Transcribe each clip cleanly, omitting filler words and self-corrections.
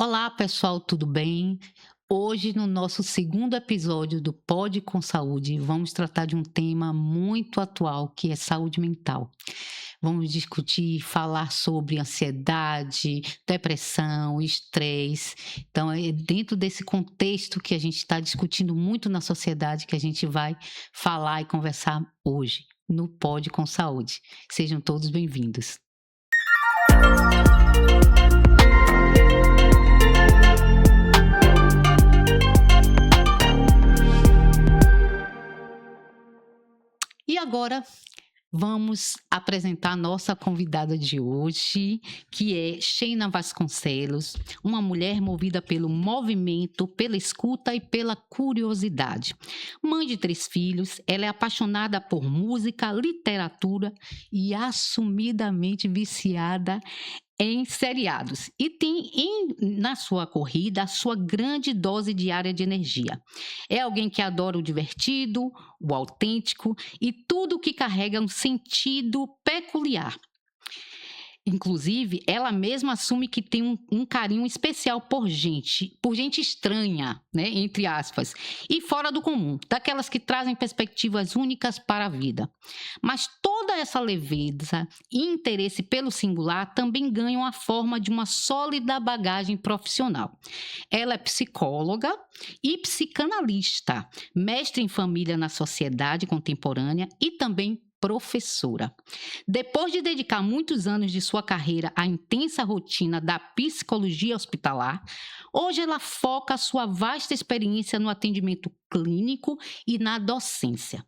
Olá, pessoal, tudo bem? Hoje, no nosso segundo episódio do Pod com Saúde, vamos tratar de um tema muito atual, que é saúde mental. Vamos discutir, falar sobre ansiedade, depressão, estresse. Então, é dentro desse contexto que a gente está discutindo muito na sociedade que a gente vai falar e conversar hoje no Pod com Saúde. Sejam todos bem-vindos. E agora vamos apresentar a nossa convidada de hoje, que é Sheina Vasconcelos, uma mulher movida pelo movimento, pela escuta e pela curiosidade. Mãe de 3 filhos, ela é apaixonada por música, literatura e assumidamente viciada em seriados e tem na sua corrida a sua grande dose diária de energia. É alguém que adora o divertido, o autêntico e tudo que carrega um sentido peculiar. Inclusive, ela mesma assume que tem um carinho especial por gente estranha, né, entre aspas, e fora do comum, daquelas que trazem perspectivas únicas para a vida. Mas toda essa leveza e interesse pelo singular também ganham a forma de uma sólida bagagem profissional. Ela é psicóloga e psicanalista, mestre em família na sociedade contemporânea e também professora. Depois de dedicar muitos anos de sua carreira à intensa rotina da psicologia hospitalar, hoje ela foca a sua vasta experiência no atendimento clínico e na docência,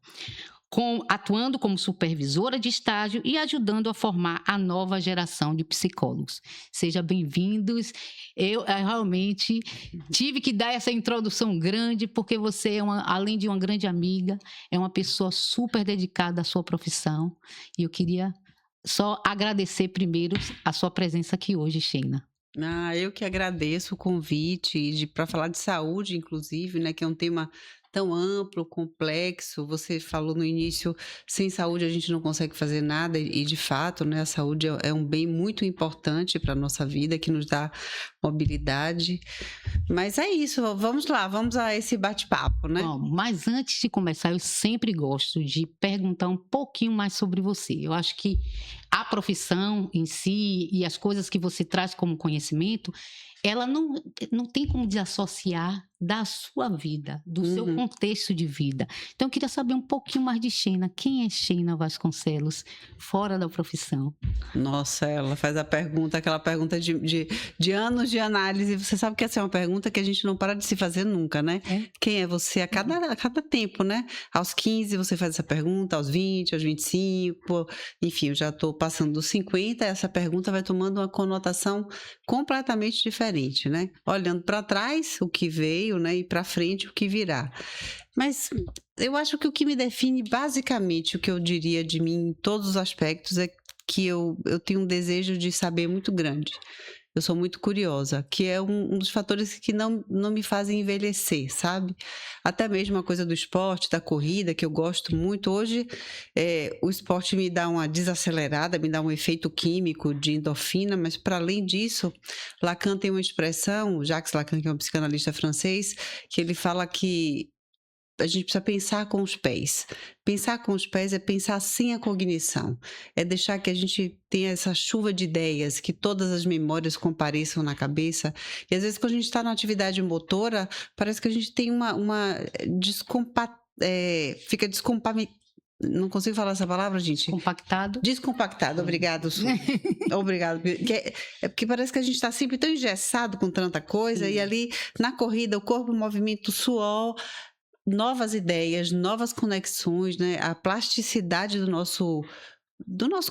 atuando como supervisora de estágio e ajudando a formar a nova geração de psicólogos. Sejam bem-vindos. Eu realmente tive que dar essa introdução grande, porque você, além de uma grande amiga, é uma pessoa super dedicada à sua profissão. E eu queria só agradecer primeiro a sua presença aqui hoje, Sheina. Eu que agradeço o convite para falar de saúde, inclusive, né, que é um tema tão amplo, complexo. Você falou no início, sem saúde a gente não consegue fazer nada e de fato, né, a saúde é um bem muito importante para a nossa vida, que nos dá mobilidade. Mas é isso, vamos lá, vamos a esse bate-papo, né? Bom, mas antes de começar, eu sempre gosto de perguntar um pouquinho mais sobre você. Eu acho que a profissão em si e as coisas que você traz como conhecimento, ela não tem como desassociar da sua vida, do seu Uhum. contexto de vida. Então, eu queria saber um pouquinho mais de Sheina. Quem é Sheina Vasconcelos, fora da profissão? Nossa, ela faz aquela pergunta de anos de análise. Você sabe que essa é uma pergunta que a gente não para de se fazer nunca, né? É? Quem é você a cada tempo, né? Aos 15 você faz essa pergunta, aos 20, aos 25, enfim, eu já estou passando dos 50, essa pergunta vai tomando uma conotação completamente diferente, né? Olhando para trás, o que veio, né? E para frente, o que virá. Mas eu acho que o que me define basicamente, o que eu diria de mim em todos os aspectos, é que eu tenho um desejo de saber muito grande. Eu sou muito curiosa, que é um dos fatores que não me fazem envelhecer, sabe? Até mesmo a coisa do esporte, da corrida, que eu gosto muito. Hoje, o esporte me dá uma desacelerada, me dá um efeito químico de endorfina, mas para além disso, Lacan tem uma expressão, Jacques Lacan, que é um psicanalista francês, que ele fala que a gente precisa pensar com os pés. Pensar com os pés é pensar sem a cognição. É deixar que a gente tenha essa chuva de ideias, que todas as memórias compareçam na cabeça. E às vezes, quando a gente está na atividade motora, parece que a gente tem fica não consigo falar essa palavra, gente. Compactado? Descompactado, obrigado, Su. Obrigado. É porque parece que a gente está sempre tão engessado com tanta coisa, Sim. e ali na corrida, o corpo, o movimento, o suor, novas ideias, novas conexões, né? A plasticidade do nosso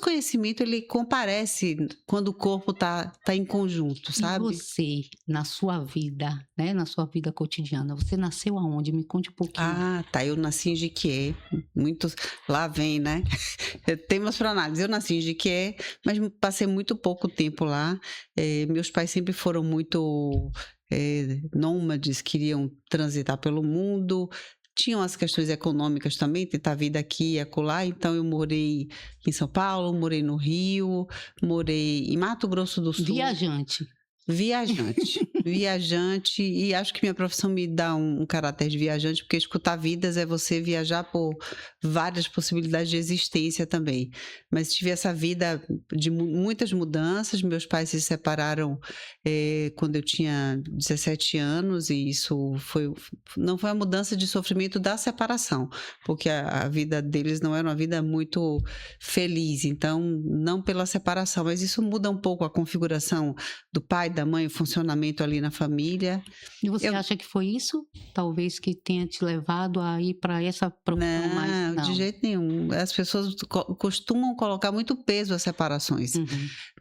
conhecimento, ele comparece quando o corpo tá em conjunto, E sabe? você, na sua vida, né, na sua vida cotidiana, você nasceu aonde? Me conte um pouquinho. Tá, eu nasci em Jequié, muitos, lá vem, né? Temas para análise. Eu nasci em Jequié, mas passei muito pouco tempo lá. Meus pais sempre foram muito nômades, queriam transitar pelo mundo. Tinham as questões econômicas também, tentar vida aqui e acolá. Então eu morei em São Paulo, morei no Rio, morei em Mato Grosso do Sul. Viajante. Viajante. viajante, e acho que minha profissão me dá um caráter de viajante, porque escutar vidas é você viajar por várias possibilidades de existência também. Mas tive essa vida de muitas mudanças. Meus pais se separaram quando eu tinha 17 anos, e isso não foi uma mudança de sofrimento da separação, porque a vida deles não era uma vida muito feliz, então não pela separação, mas isso muda um pouco a configuração do pai, da mãe, o funcionamento ali na família. E você acha que foi isso? Talvez que tenha te levado a ir para essa profissão mais... Não, de jeito nenhum. As pessoas costumam colocar muito peso às separações.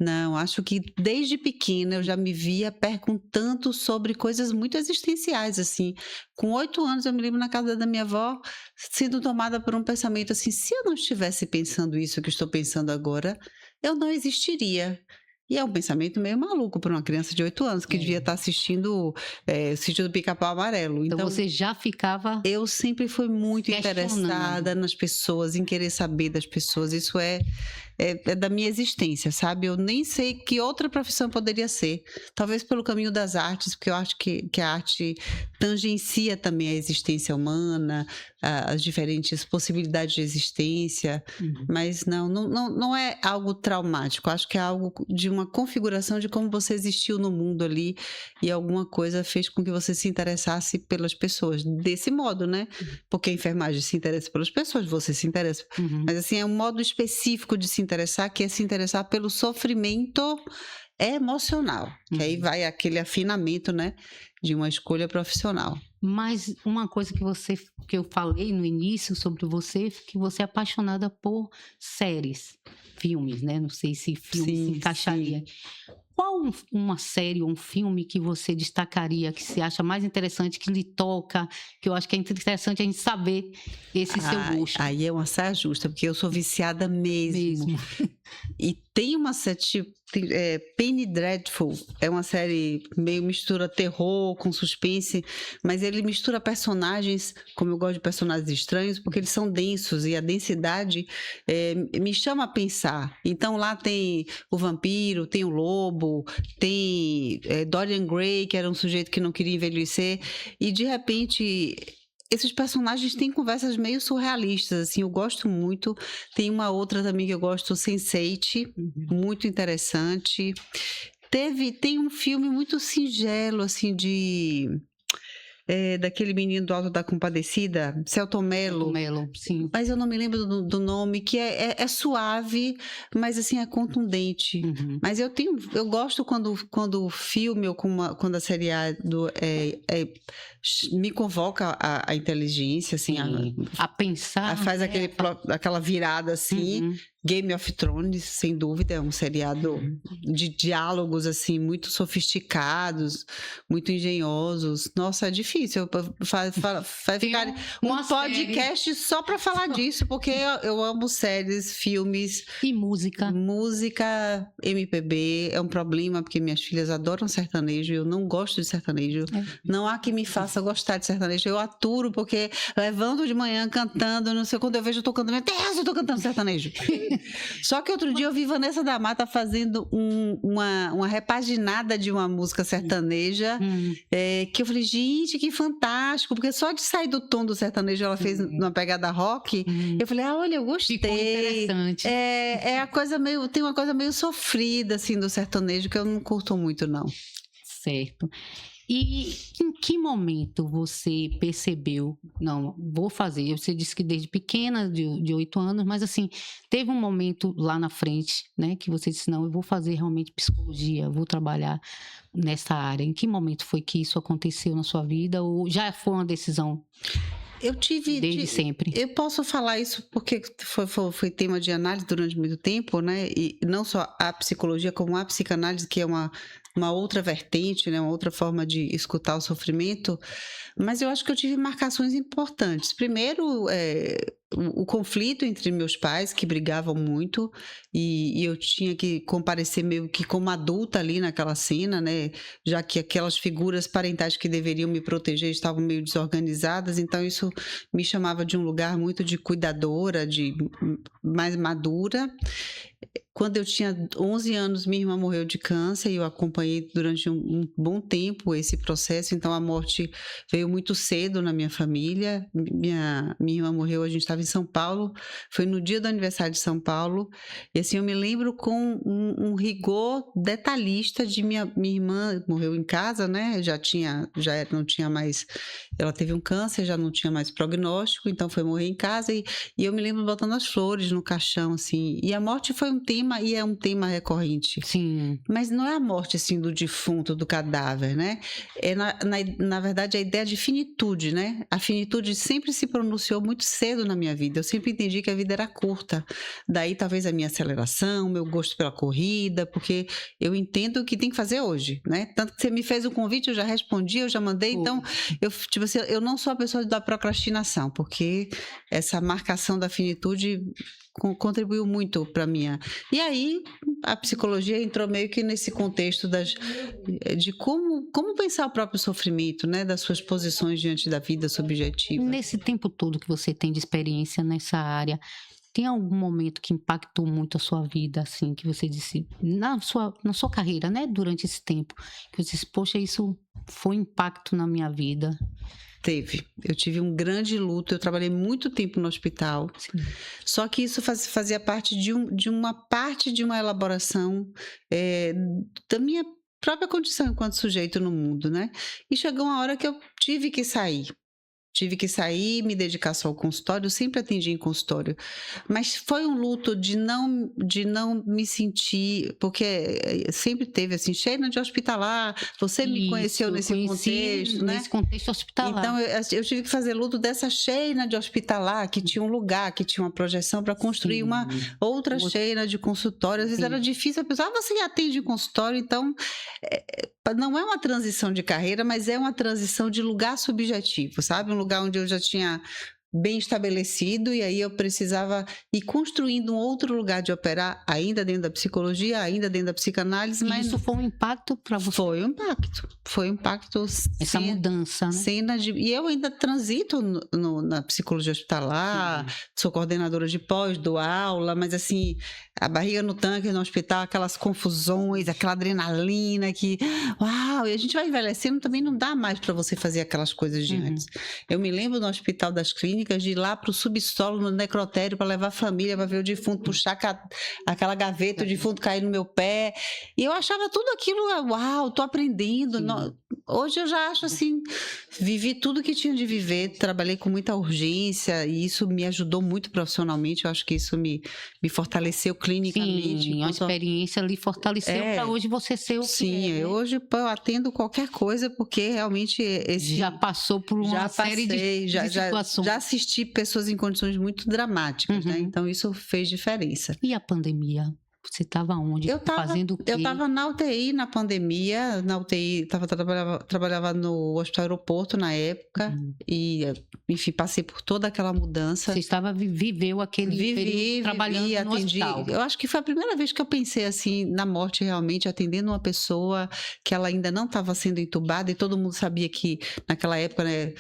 Não, acho que desde pequena eu já me via perguntando sobre coisas muito existenciais, assim. Com 8 anos eu me lembro na casa da minha avó sendo tomada por um pensamento assim: se eu não estivesse pensando isso que estou pensando agora, eu não existiria. E é um pensamento meio maluco para uma criança de 8 anos que devia estar assistindo o Sítio do Pica-Pau Amarelo. Então você já ficava... Eu sempre fui muito interessada nas pessoas, em querer saber das pessoas. Isso é da minha existência, sabe? Eu nem sei que outra profissão poderia ser. Talvez pelo caminho das artes, porque eu acho que a arte tangencia também a existência humana, as diferentes possibilidades de existência. Mas não é algo traumático. Acho que é algo de uma configuração de como você existiu no mundo ali, e alguma coisa fez com que você se interessasse pelas pessoas desse modo, né? Porque a enfermagem se interessa pelas pessoas, você se interessa. Mas assim, é um modo específico de se interessar, que é se interessar pelo sofrimento emocional, que aí vai aquele afinamento, né, de uma escolha profissional. Mas uma coisa que eu falei no início sobre você, que você é apaixonada por séries, filmes, né? Não sei se filme se encaixaria. Sim. Qual uma série ou um filme que você destacaria, que você acha mais interessante, que lhe toca, que eu acho que é interessante a gente saber esse seu gosto? Aí é uma saia justa, porque eu sou viciada mesmo. E tem uma série, Penny Dreadful, é uma série meio mistura terror com suspense, mas ele mistura personagens, como eu gosto de personagens estranhos, porque eles são densos, e a densidade me chama a pensar. Então lá tem o vampiro, tem o lobo, tem Dorian Gray, que era um sujeito que não queria envelhecer, e de repente... esses personagens têm conversas meio surrealistas, assim, eu gosto muito. Tem uma outra também que eu gosto, Sense8, muito interessante. Tem um filme muito singelo, assim, daquele menino do Alto da Compadecida, Selton Mello. Sim. Mas eu não me lembro do nome, que é suave, mas assim, é contundente. Mas eu gosto quando o filme ou quando a série me convoca a inteligência, assim, a pensar. Faz aquela virada, assim. Game of Thrones, sem dúvida, é um seriado de diálogos, assim, muito sofisticados, muito engenhosos. Nossa, é difícil. Vai ficar um podcast só para falar disso, porque eu amo séries, filmes. E música. Música, MPB, é um problema, porque minhas filhas adoram sertanejo, e eu não gosto de sertanejo. Não há que me faça gostar de sertanejo. Eu aturo, porque levanto de manhã cantando, não sei, quando eu vejo eu tô cantando, meu Deus, eu tô cantando sertanejo. Só que outro dia eu vi Vanessa da Mata fazendo uma repaginada de uma música sertaneja, que eu falei, gente, que fantástico, porque só de sair do tom do sertanejo ela fez uma pegada rock. Eu falei, olha, eu gostei. Ficou interessante. Tem uma coisa meio sofrida, assim, do sertanejo, que eu não curto muito, não. Certo. E em que momento você percebeu, não, vou fazer? Você disse que desde pequena, de 8 anos, mas assim, teve um momento lá na frente, né, que você disse, não, eu vou fazer realmente psicologia, vou trabalhar nessa área. Em que momento foi que isso aconteceu na sua vida, ou já foi uma decisão? Eu tive... Desde sempre. Eu posso falar isso porque foi tema de análise durante muito tempo, né? E não só a psicologia, como a psicanálise, que é uma outra vertente, né? Uma outra forma de escutar o sofrimento. Mas eu acho que eu tive marcações importantes. Primeiro, o conflito entre meus pais, que brigavam muito, e eu tinha que comparecer meio que como adulta ali naquela cena, né? Já que aquelas figuras parentais que deveriam me proteger estavam meio desorganizadas, então isso me chamava de um lugar muito de cuidadora, de mais madura. Quando eu tinha 11 anos, minha irmã morreu de câncer e eu acompanhei durante um bom tempo esse processo. Então, a morte veio muito cedo na minha família. Minha irmã morreu, a gente estava em São Paulo, foi no dia do aniversário de São Paulo. E assim, eu me lembro com um rigor detalhista de minha irmã morreu em casa, né? Não tinha mais. Ela teve um câncer, já não tinha mais prognóstico, então foi morrer em casa. E eu me lembro botando as flores no caixão, assim. E a morte foi um tema, e é um tema recorrente. Sim. Mas não é a morte, assim, do defunto, do cadáver, né? É, na verdade, a ideia de finitude, né? A finitude sempre se pronunciou muito cedo na minha vida. Eu sempre entendi que a vida era curta. Daí, talvez, a minha aceleração, meu gosto pela corrida, porque eu entendo o que tem que fazer hoje, né? Tanto que você me fez o convite, eu já respondi, eu já mandei. Então, tipo assim, eu não sou a pessoa da procrastinação, porque essa marcação da finitude contribuiu muito para minha. E aí a psicologia entrou meio que nesse contexto de como pensar o próprio sofrimento, né, das suas posições diante da vida subjetiva. Nesse tempo todo que você tem de experiência nessa área, tem algum momento que impactou muito a sua vida, assim, que você disse, na sua carreira, né, durante esse tempo, que você disse, poxa, isso foi um impacto na minha vida? Teve. Eu tive um grande luto, eu trabalhei muito tempo no hospital. Sim. Só que isso fazia parte de uma elaboração da minha própria condição enquanto sujeito no mundo, né? E chegou uma hora que eu tive que sair. Tive que sair, me dedicar só ao consultório, eu sempre atendi em consultório. Mas foi um luto de não me sentir, porque sempre teve assim, cheia de hospitalar, você me conheceu nesse contexto, né? Nesse contexto hospitalar. Então, eu tive que fazer luto dessa cheia de hospitalar, que tinha um lugar, que tinha uma projeção para construir uma outra cheia de consultório. Às vezes era difícil, a pessoa, você atende em consultório, então não é uma transição de carreira, mas é uma transição de lugar subjetivo, sabe? Um lugar onde eu já tinha bem estabelecido e aí eu precisava ir construindo um outro lugar de operar, ainda dentro da psicologia, ainda dentro da psicanálise. Mas isso foi um impacto para você? Foi um impacto. Essa mudança, né? E eu ainda transito na psicologia hospitalar, sou coordenadora de pós, dou aula, mas assim, a barriga no tanque no hospital, aquelas confusões, aquela adrenalina uau, e a gente vai envelhecendo, também não dá mais para você fazer aquelas coisas de antes. Eu me lembro no Hospital das Clínicas de ir lá para o subsolo, no necrotério, para levar a família, para ver o defunto, puxar aquela gaveta, o defunto cair no meu pé. E eu achava tudo aquilo, uau, tô aprendendo. Hoje eu já acho assim, vivi tudo que tinha de viver, trabalhei com muita urgência e isso me ajudou muito profissionalmente. Eu acho que isso me fortaleceu clinicamente. Sim, a experiência lhe fortaleceu para hoje você ser o que Sim, é, né? hoje eu atendo qualquer coisa, porque realmente já passou por uma série de situações. Já assisti pessoas em condições muito dramáticas, né? Então isso fez diferença. E a pandemia? Você estava onde? Fazendo o quê? Eu estava na UTI na pandemia, trabalhava no Hospital Aeroporto na época e, enfim, passei por toda aquela mudança. Você viveu aquele período trabalhando no hospital. Eu acho que foi a primeira vez que eu pensei assim na morte realmente, atendendo uma pessoa que ela ainda não estava sendo entubada e todo mundo sabia que naquela época, né,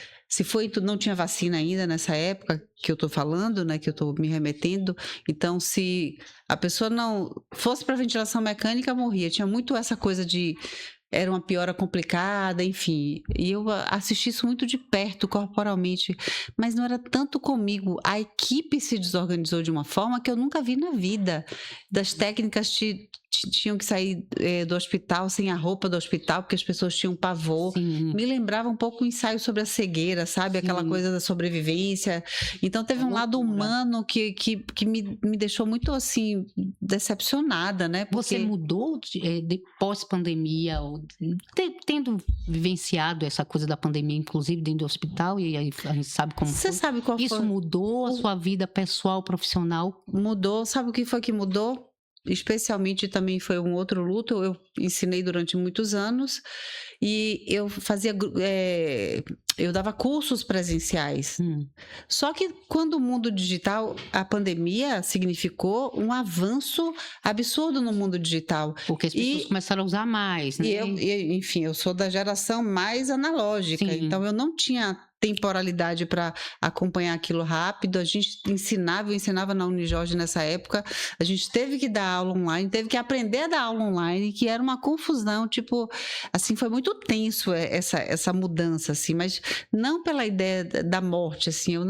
não tinha vacina ainda nessa época que eu estou falando, né, que eu estou me remetendo. Então, se a pessoa não fosse para ventilação mecânica, morria. Tinha muito essa coisa era uma piora complicada, enfim. E eu assisti isso muito de perto, corporalmente. Mas não era tanto comigo. A equipe se desorganizou de uma forma que eu nunca vi na vida. Das técnicas tinham que sair do hospital sem a roupa do hospital, porque as pessoas tinham pavor. Me lembrava um pouco o ensaio sobre a cegueira, sabe? Aquela coisa da sobrevivência. Então, teve um lado humano que me deixou muito, assim, decepcionada, né? Porque... Você mudou de pós-pandemia, tendo vivenciado essa coisa da pandemia, inclusive dentro do hospital, e aí a gente sabe como Você sabe qual foi? Isso mudou a sua vida pessoal, profissional? Mudou. Sabe o que foi que mudou? Especialmente também foi um outro luto. Eu ensinei durante muitos anos e eu dava cursos presenciais. Só que quando o mundo digital, a pandemia significou um avanço absurdo no mundo digital. Porque as pessoas começaram a usar mais, né? Enfim, eu sou da geração mais analógica, então eu não tinha temporalidade para acompanhar aquilo rápido. A gente eu ensinava na Unijorge nessa época, a gente teve que dar aula online, teve que aprender a dar aula online, que era uma confusão, tipo, assim, foi muito tenso essa mudança, assim, mas não pela ideia da morte, assim, eu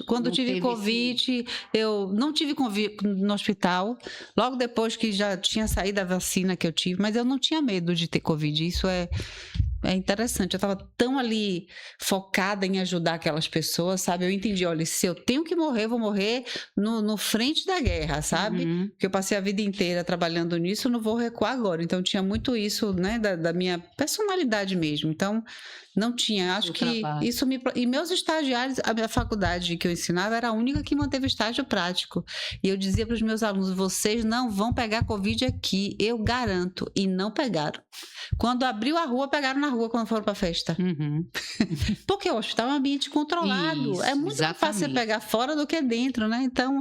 quando eu Não tive teve Covid, eu não tive Covid no hospital, logo depois que já tinha saído a vacina que eu tive, mas eu não tinha medo de ter Covid, isso é interessante, eu estava tão ali focada em ajudar aquelas pessoas, sabe? Eu entendi, olha, se eu tenho que morrer, eu vou morrer no frente da guerra, sabe? Uhum. Porque eu passei a vida inteira trabalhando nisso, não vou recuar agora. Então tinha muito isso, né, da minha personalidade mesmo. Então não tinha, acho Do que trabalho. isso me... E meus estagiários, a minha faculdade que eu ensinava era a única que manteve estágio prático. E eu dizia para os meus alunos, vocês não vão pegar Covid aqui, eu garanto. E não pegaram. Quando abriu a rua, pegaram na rua quando foram para a festa. Uhum. Porque o hospital é um ambiente controlado. Isso, É muito mais fácil você exatamente. pegar fora do que dentro, né? Então,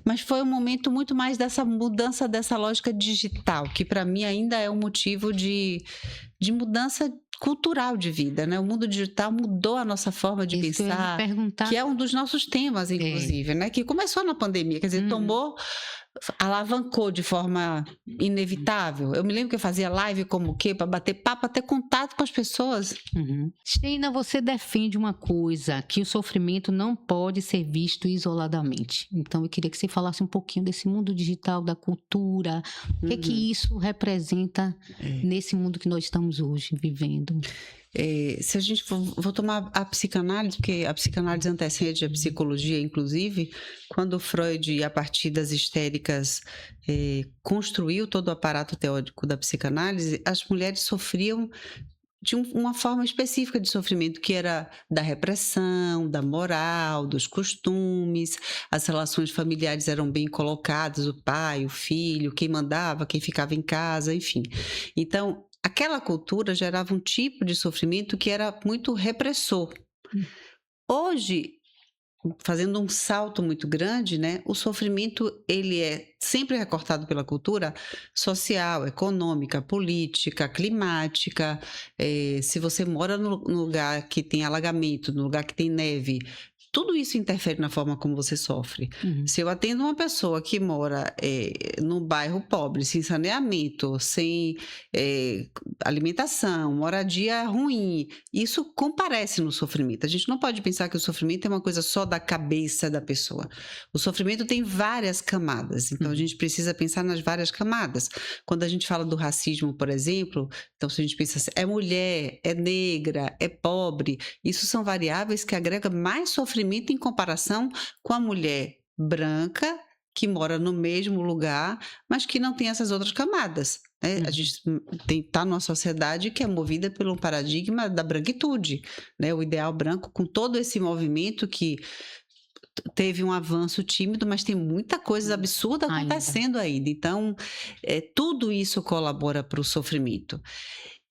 mas foi um momento muito mais dessa mudança dessa lógica digital, que para mim ainda é um motivo de mudança cultural de vida, né? O mundo digital mudou a nossa forma de Isso que eu ia lhe pensar, perguntar. que é um dos nossos temas, inclusive, né? Que começou na pandemia, quer dizer, alavancou de forma inevitável. Eu me lembro que eu fazia live como o quê? Para bater papo, para ter contato com as pessoas. Uhum. Sheina, você defende uma coisa, que o sofrimento não pode ser visto isoladamente. Então, eu queria que você falasse um pouquinho desse mundo digital, da cultura, o que é que isso representa nesse mundo que nós estamos hoje vivendo. Se a gente vou tomar a psicanálise, porque a psicanálise antecede a psicologia, inclusive, quando Freud, a partir das histéricas, construiu todo o aparato teórico da psicanálise, as mulheres sofriam de uma forma específica de sofrimento, que era da repressão, da moral, dos costumes, as relações familiares eram bem colocadas, o pai, o filho, quem mandava, quem ficava em casa, enfim. Então, aquela cultura gerava um tipo de sofrimento que era muito repressor. Hoje, fazendo um salto muito grande, né? O sofrimento, ele é sempre recortado pela cultura social, econômica, política, climática. Se você mora no lugar que tem alagamento, no lugar que tem neve, tudo isso interfere na forma como você sofre. Uhum. Se eu atendo uma pessoa que mora num bairro pobre, sem saneamento, sem alimentação, moradia ruim, isso comparece no sofrimento. A gente não pode pensar que o sofrimento é uma coisa só da cabeça da pessoa. O sofrimento tem várias camadas, então a gente precisa pensar nas várias camadas. Quando a gente fala do racismo, por exemplo, então se a gente pensa assim, é mulher, é negra, é pobre, isso são variáveis que agregam mais sofrimento em comparação com a mulher branca que mora no mesmo lugar, mas que não tem essas outras camadas. Né? A gente está numa sociedade que é movida pelo paradigma da branquitude, né? O ideal branco, com todo esse movimento que teve um avanço tímido, mas tem muita coisa absurda acontecendo ainda. Então, tudo isso colabora para o sofrimento.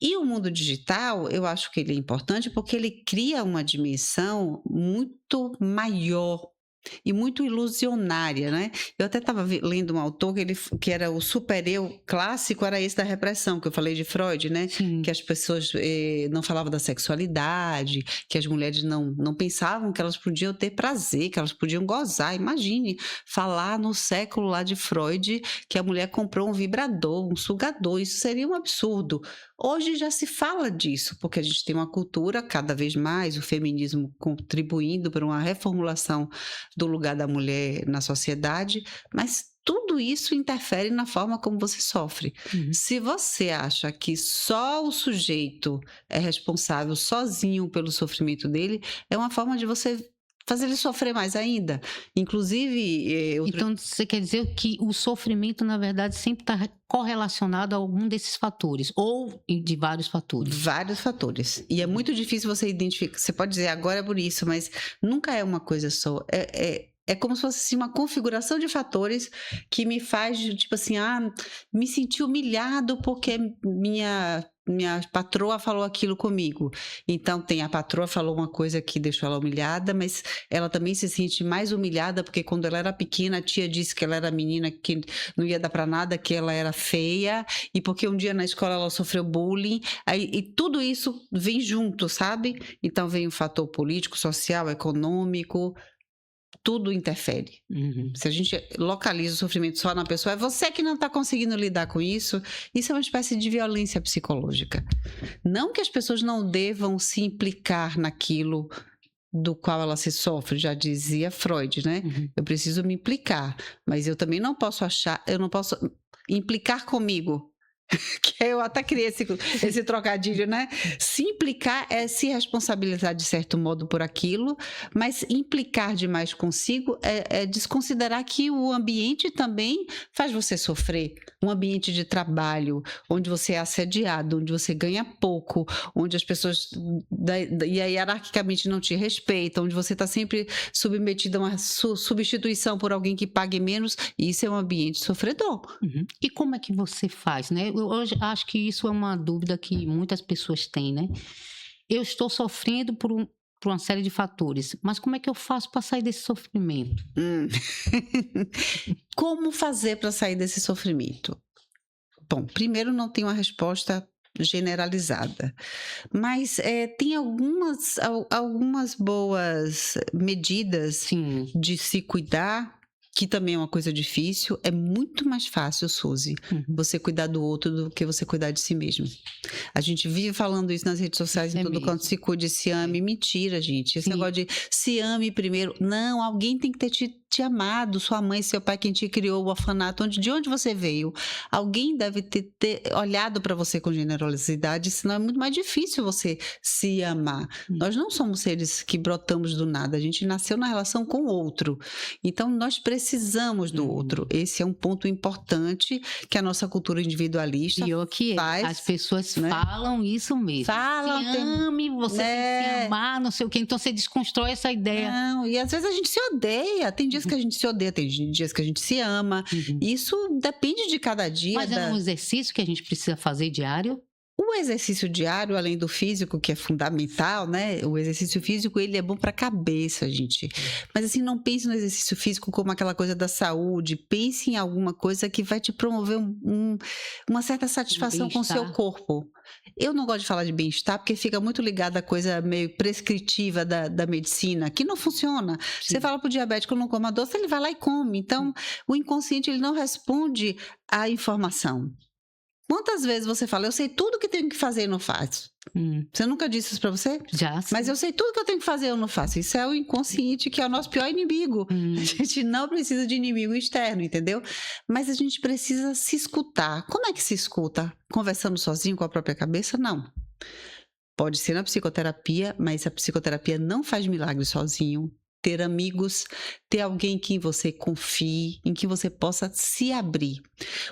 E o mundo digital, eu acho que ele é importante porque ele cria uma dimensão muito maior e muito ilusionária, né? Eu até estava lendo um autor que era o super-eu clássico, era esse da repressão, que eu falei de Freud, né? Sim. Que as pessoas não falavam da sexualidade, que as mulheres não pensavam que elas podiam ter prazer, que elas podiam gozar. Imagine falar no século lá de Freud que a mulher comprou um vibrador, um sugador, isso seria um absurdo. Hoje já se fala disso, porque a gente tem uma cultura cada vez mais, o feminismo contribuindo para uma reformulação do lugar da mulher na sociedade, mas tudo isso interfere na forma como você sofre. Se você acha que só o sujeito é responsável sozinho pelo sofrimento dele, é uma forma de você fazer ele sofrer mais ainda. Inclusive... Então, você quer dizer que o sofrimento, na verdade, sempre está correlacionado a algum desses fatores, ou de vários fatores? Vários fatores. E é muito difícil você identificar. Você pode dizer, agora é por isso, mas nunca é uma coisa só. É como se fosse assim, uma configuração de fatores que me faz, tipo assim, me senti humilhado porque minha patroa falou aquilo comigo. Então tem a patroa falou uma coisa que deixou ela humilhada, mas ela também se sente mais humilhada porque quando ela era pequena, a tia disse que ela era menina que não ia dar para nada, que ela era feia, e porque um dia na escola ela sofreu bullying, aí, e tudo isso vem junto, sabe? Então vem o fator político, social, econômico, tudo interfere. Uhum. Se a gente localiza o sofrimento só na pessoa, é você que não está conseguindo lidar com isso. Isso é uma espécie de violência psicológica. Não que as pessoas não devam se implicar naquilo do qual ela se sofre, já dizia Freud, né? Uhum. Eu preciso me implicar, mas eu também não posso eu não posso implicar comigo. Que eu até criei esse trocadilho, né? Se implicar é se responsabilizar de certo modo por aquilo, mas implicar demais consigo é desconsiderar que o ambiente também faz você sofrer. Um ambiente de trabalho, onde você é assediado, onde você ganha pouco, onde as pessoas hierarquicamente não te respeitam, onde você está sempre submetido a uma substituição por alguém que pague menos, isso é um ambiente sofredor. Uhum. E como é que você faz, né? Eu hoje acho que isso é uma dúvida que muitas pessoas têm, né? Eu estou sofrendo por uma série de fatores, mas como é que eu faço para sair desse sofrimento? Como fazer para sair desse sofrimento? Bom, primeiro não tem uma resposta generalizada, mas tem algumas boas medidas Sim. de se cuidar, que também é uma coisa difícil. É muito mais fácil, Suzy, Uhum. você cuidar do outro do que você cuidar de si mesmo. A gente vive falando isso nas redes sociais, em todo mesmo. canto, se cuide, se ame. Mentira, gente. Esse Sim. negócio de se ame primeiro. Não, alguém tem que ter te amado, sua mãe, seu pai, quem te criou, o orfanato, de onde você veio. Alguém deve ter olhado para você com generosidade, senão é muito mais difícil você se amar. Nós não somos seres que brotamos do nada, a gente nasceu na relação com o outro. Então, nós precisamos do outro. Esse é um ponto importante que a nossa cultura individualista Pior que faz, as pessoas né? falam isso mesmo. Falam, se ame, você tem que se amar, não sei o quê. Então você desconstrói essa ideia. Não, e às vezes a gente se odeia. Tem dias que a gente se odeia, tem dias que a gente se ama. Uhum. Isso depende de cada dia. Mas é um exercício que a gente precisa fazer diário? O exercício diário, além do físico, que é fundamental, né? O exercício físico, ele é bom para a cabeça, gente. Mas assim, não pense no exercício físico como aquela coisa da saúde. Pense em alguma coisa que vai te promover uma certa satisfação com o seu corpo. Eu não gosto de falar de bem-estar porque fica muito ligado à coisa meio prescritiva da medicina, que não funciona. Sim. Você fala para o diabético não coma doce, ele vai lá e come. Então, o inconsciente ele não responde à informação. Quantas vezes você fala, eu sei tudo que tenho que fazer e não faço? Você nunca disse isso pra você? Já. Sim. Mas eu sei tudo que eu tenho que fazer e eu não faço. Isso é o inconsciente, que é o nosso pior inimigo. A gente não precisa de inimigo externo, entendeu? Mas a gente precisa se escutar. Como é que se escuta? Conversando sozinho com a própria cabeça? Não. Pode ser na psicoterapia, mas a psicoterapia não faz milagre sozinho. Ter amigos, ter alguém em quem você confie, em que você possa se abrir.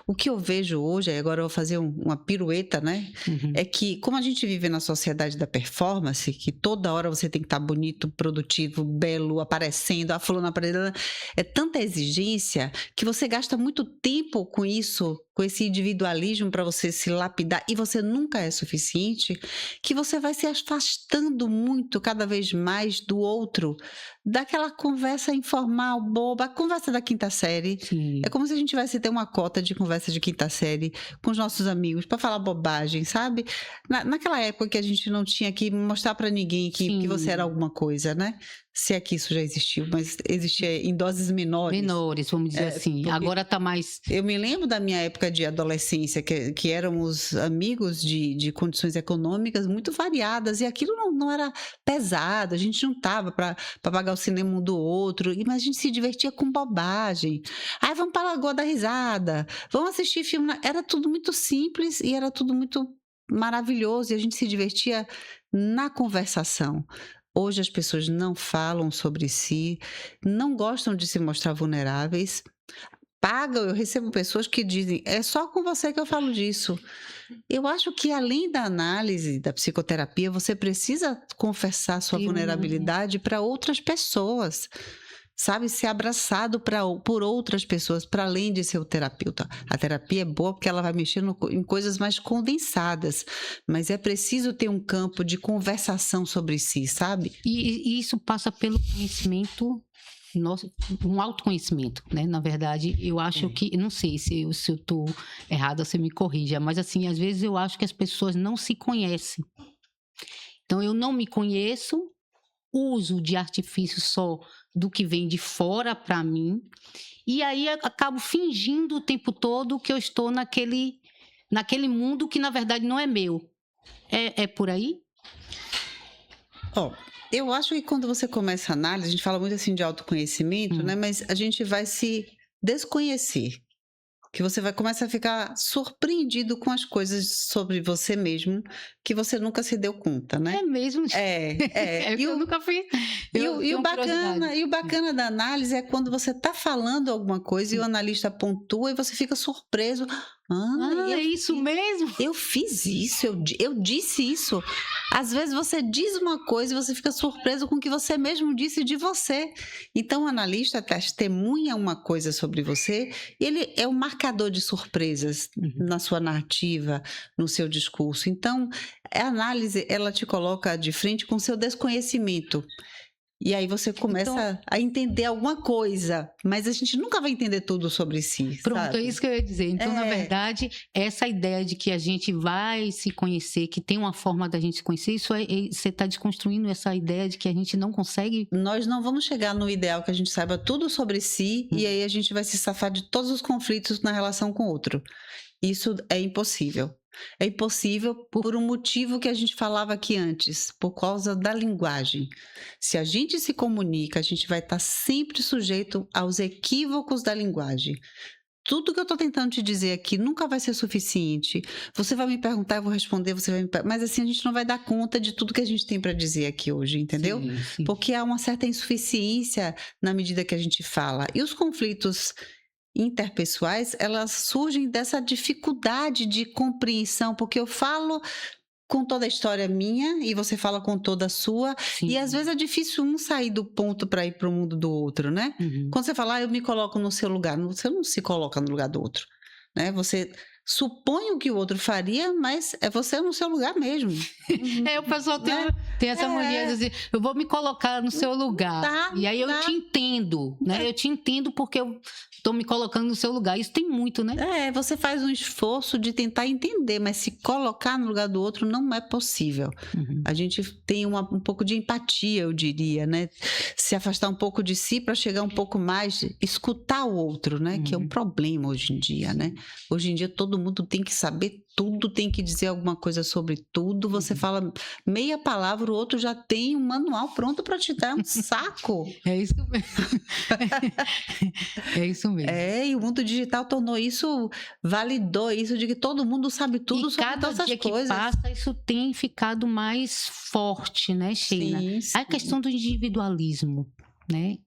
O que eu vejo hoje, agora eu vou fazer uma pirueta, né? É que, como a gente vive na sociedade da performance, que toda hora você tem que estar bonito, produtivo, belo, aparecendo, a fulana aparecendo, é tanta exigência que você gasta muito tempo com isso, com esse individualismo para você se lapidar, e você nunca é suficiente, que você vai se afastando muito, cada vez mais do outro, daquela conversa informal, boba, a conversa da quinta série. Sim. É como se a gente tivesse ter uma cota de conversa de quinta série com os nossos amigos para falar bobagem, sabe? Naquela época que a gente não tinha que mostrar para ninguém que você era alguma coisa, né? Se é que isso já existiu, mas existia em doses menores. Menores, vamos dizer assim. Agora tá mais... Eu me lembro da minha época de adolescência, que éramos amigos de condições econômicas muito variadas, e aquilo não era pesado, a gente juntava para pagar o cinema um do outro, mas a gente se divertia com bobagem. Aí vamos para a Lagoa da Risada, vamos assistir filme. Era tudo muito simples e era tudo muito maravilhoso, e a gente se divertia na conversação. Hoje as pessoas não falam sobre si, não gostam de se mostrar vulneráveis, pagam. Eu recebo pessoas que dizem, é só com você que eu falo disso. Eu acho que além da análise, da psicoterapia, você precisa confessar sua vulnerabilidade para outras pessoas. sabe, ser abraçado por outras pessoas, para além de ser o terapeuta. A terapia é boa porque ela vai mexer em coisas mais condensadas, mas é preciso ter um campo de conversação sobre si, sabe? E isso passa pelo conhecimento, um autoconhecimento, né? Na verdade, eu acho que, não sei se eu estou errada, você me corrija, mas assim, às vezes eu acho que as pessoas não se conhecem. Então, eu não me conheço, uso de artifício só do que vem de fora para mim, e aí acabo fingindo o tempo todo que eu estou naquele mundo que, na verdade, não é meu. É por aí? Ó, eu acho que quando você começa a análise, a gente fala muito assim de autoconhecimento, né? Mas a gente vai se desconhecer. Que você vai começar a ficar surpreendido com as coisas sobre você mesmo que você nunca se deu conta, né? É mesmo? É. Eu nunca fiz. E o bacana da análise é quando você está falando alguma coisa e o analista pontua e você fica surpreso. É isso mesmo? Eu fiz isso, eu disse isso. Às vezes você diz uma coisa e você fica surpreso com o que você mesmo disse de você. Então, o analista testemunha uma coisa sobre você, ele é um marcador de surpresas na sua narrativa, no seu discurso. Então, a análise, ela te coloca de frente com o seu desconhecimento. E aí você começa a entender alguma coisa, mas a gente nunca vai entender tudo sobre si, Pronto, sabe? é isso que eu ia dizer. Então, na verdade, essa ideia de que a gente vai se conhecer, que tem uma forma da gente se conhecer, você está desconstruindo essa ideia de que a gente não consegue. Nós não vamos chegar no ideal que a gente saiba tudo sobre si e aí a gente vai se safar de todos os conflitos na relação com o outro. Isso é impossível. É impossível por um motivo que a gente falava aqui antes, por causa da linguagem. Se a gente se comunica, a gente vai estar sempre sujeito aos equívocos da linguagem. Tudo que eu estou tentando te dizer aqui nunca vai ser suficiente. Você vai me perguntar, eu vou responder, você vai me perguntar. Mas assim, a gente não vai dar conta de tudo que a gente tem para dizer aqui hoje, entendeu? Sim. Porque há uma certa insuficiência na medida que a gente fala. E os conflitos interpessoais, elas surgem dessa dificuldade de compreensão, porque eu falo com toda a história minha e você fala com toda a sua, Sim. e às vezes é difícil um sair do ponto para ir para o mundo do outro, né? Quando você fala, eu me coloco no seu lugar, você não se coloca no lugar do outro, né? Você supõe o que o outro faria, mas é você no seu lugar mesmo. O pessoal tem essa mania de dizer, eu vou me colocar no seu lugar. E aí eu te entendo, né? Eu te entendo porque eu estou me colocando no seu lugar. Isso tem muito, né? Você faz um esforço de tentar entender, mas se colocar no lugar do outro não é possível. A gente tem um pouco de empatia, eu diria, né? Se afastar um pouco de si para chegar um pouco mais, escutar o outro, né? Que é um problema hoje em dia, né? Hoje em dia todo mundo tem que saber tudo, tem que dizer alguma coisa sobre tudo. Você fala meia palavra, o outro já tem um manual pronto para te dar, um saco. É isso mesmo. É isso mesmo. E o mundo digital tornou isso, validou isso de que todo mundo sabe tudo sobre todas as coisas. E cada dia que passa, isso tem ficado mais forte, né, Sheila? Sim. A questão do individualismo, né?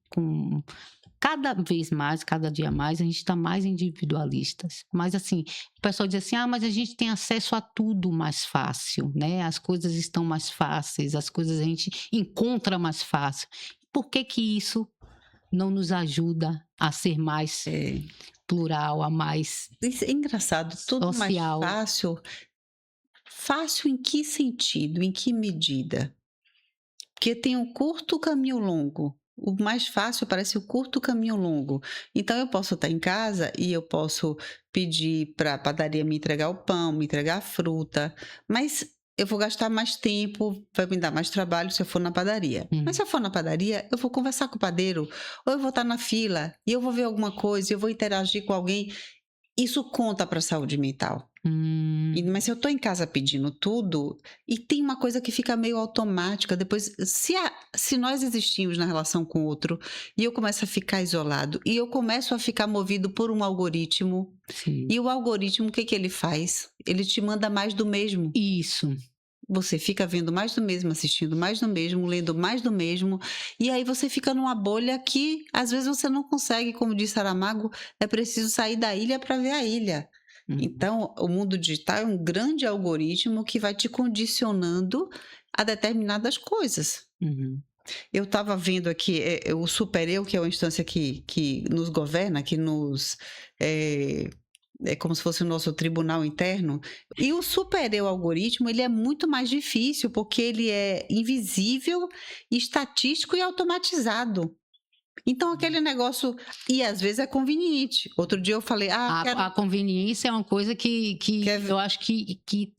Cada vez mais, cada dia mais, a gente está mais individualistas. Mas assim, o pessoal diz assim, mas a gente tem acesso a tudo mais fácil, né? As coisas estão mais fáceis, as coisas a gente encontra mais fácil. Por que isso não nos ajuda a ser mais plural, a mais Isso é engraçado, tudo social. Mais fácil. Fácil em que sentido? Em que medida? Porque tem um curto caminho longo. O mais fácil parece o curto caminho longo. Então, eu posso estar em casa e eu posso pedir para a padaria me entregar o pão, me entregar a fruta, mas eu vou gastar mais tempo, vai me dar mais trabalho se eu for na padaria. Mas se eu for na padaria, eu vou conversar com o padeiro, ou eu vou estar na fila e eu vou ver alguma coisa, eu vou interagir com alguém. Isso conta para a saúde mental. Mas se eu estou em casa pedindo tudo, e tem uma coisa que fica meio automática, depois, se nós existimos na relação com o outro, e eu começo a ficar isolado, e eu começo a ficar movido por um algoritmo, e o algoritmo, o que ele faz? Ele te manda mais do mesmo. Isso. Você fica vendo mais do mesmo, assistindo mais do mesmo, lendo mais do mesmo, e aí você fica numa bolha que, às vezes, você não consegue, como disse Saramago, é preciso sair da ilha para ver a ilha. Então, o mundo digital é um grande algoritmo que vai te condicionando a determinadas coisas. Eu estava vendo aqui, o super-eu, que é uma instância que nos governa, que nos... É como se fosse o nosso tribunal interno. E o super-eu algoritmo, ele é muito mais difícil, porque ele é invisível, estatístico e automatizado. Então, aquele negócio... E às vezes é conveniente. Outro dia eu falei, A conveniência é uma coisa que eu acho que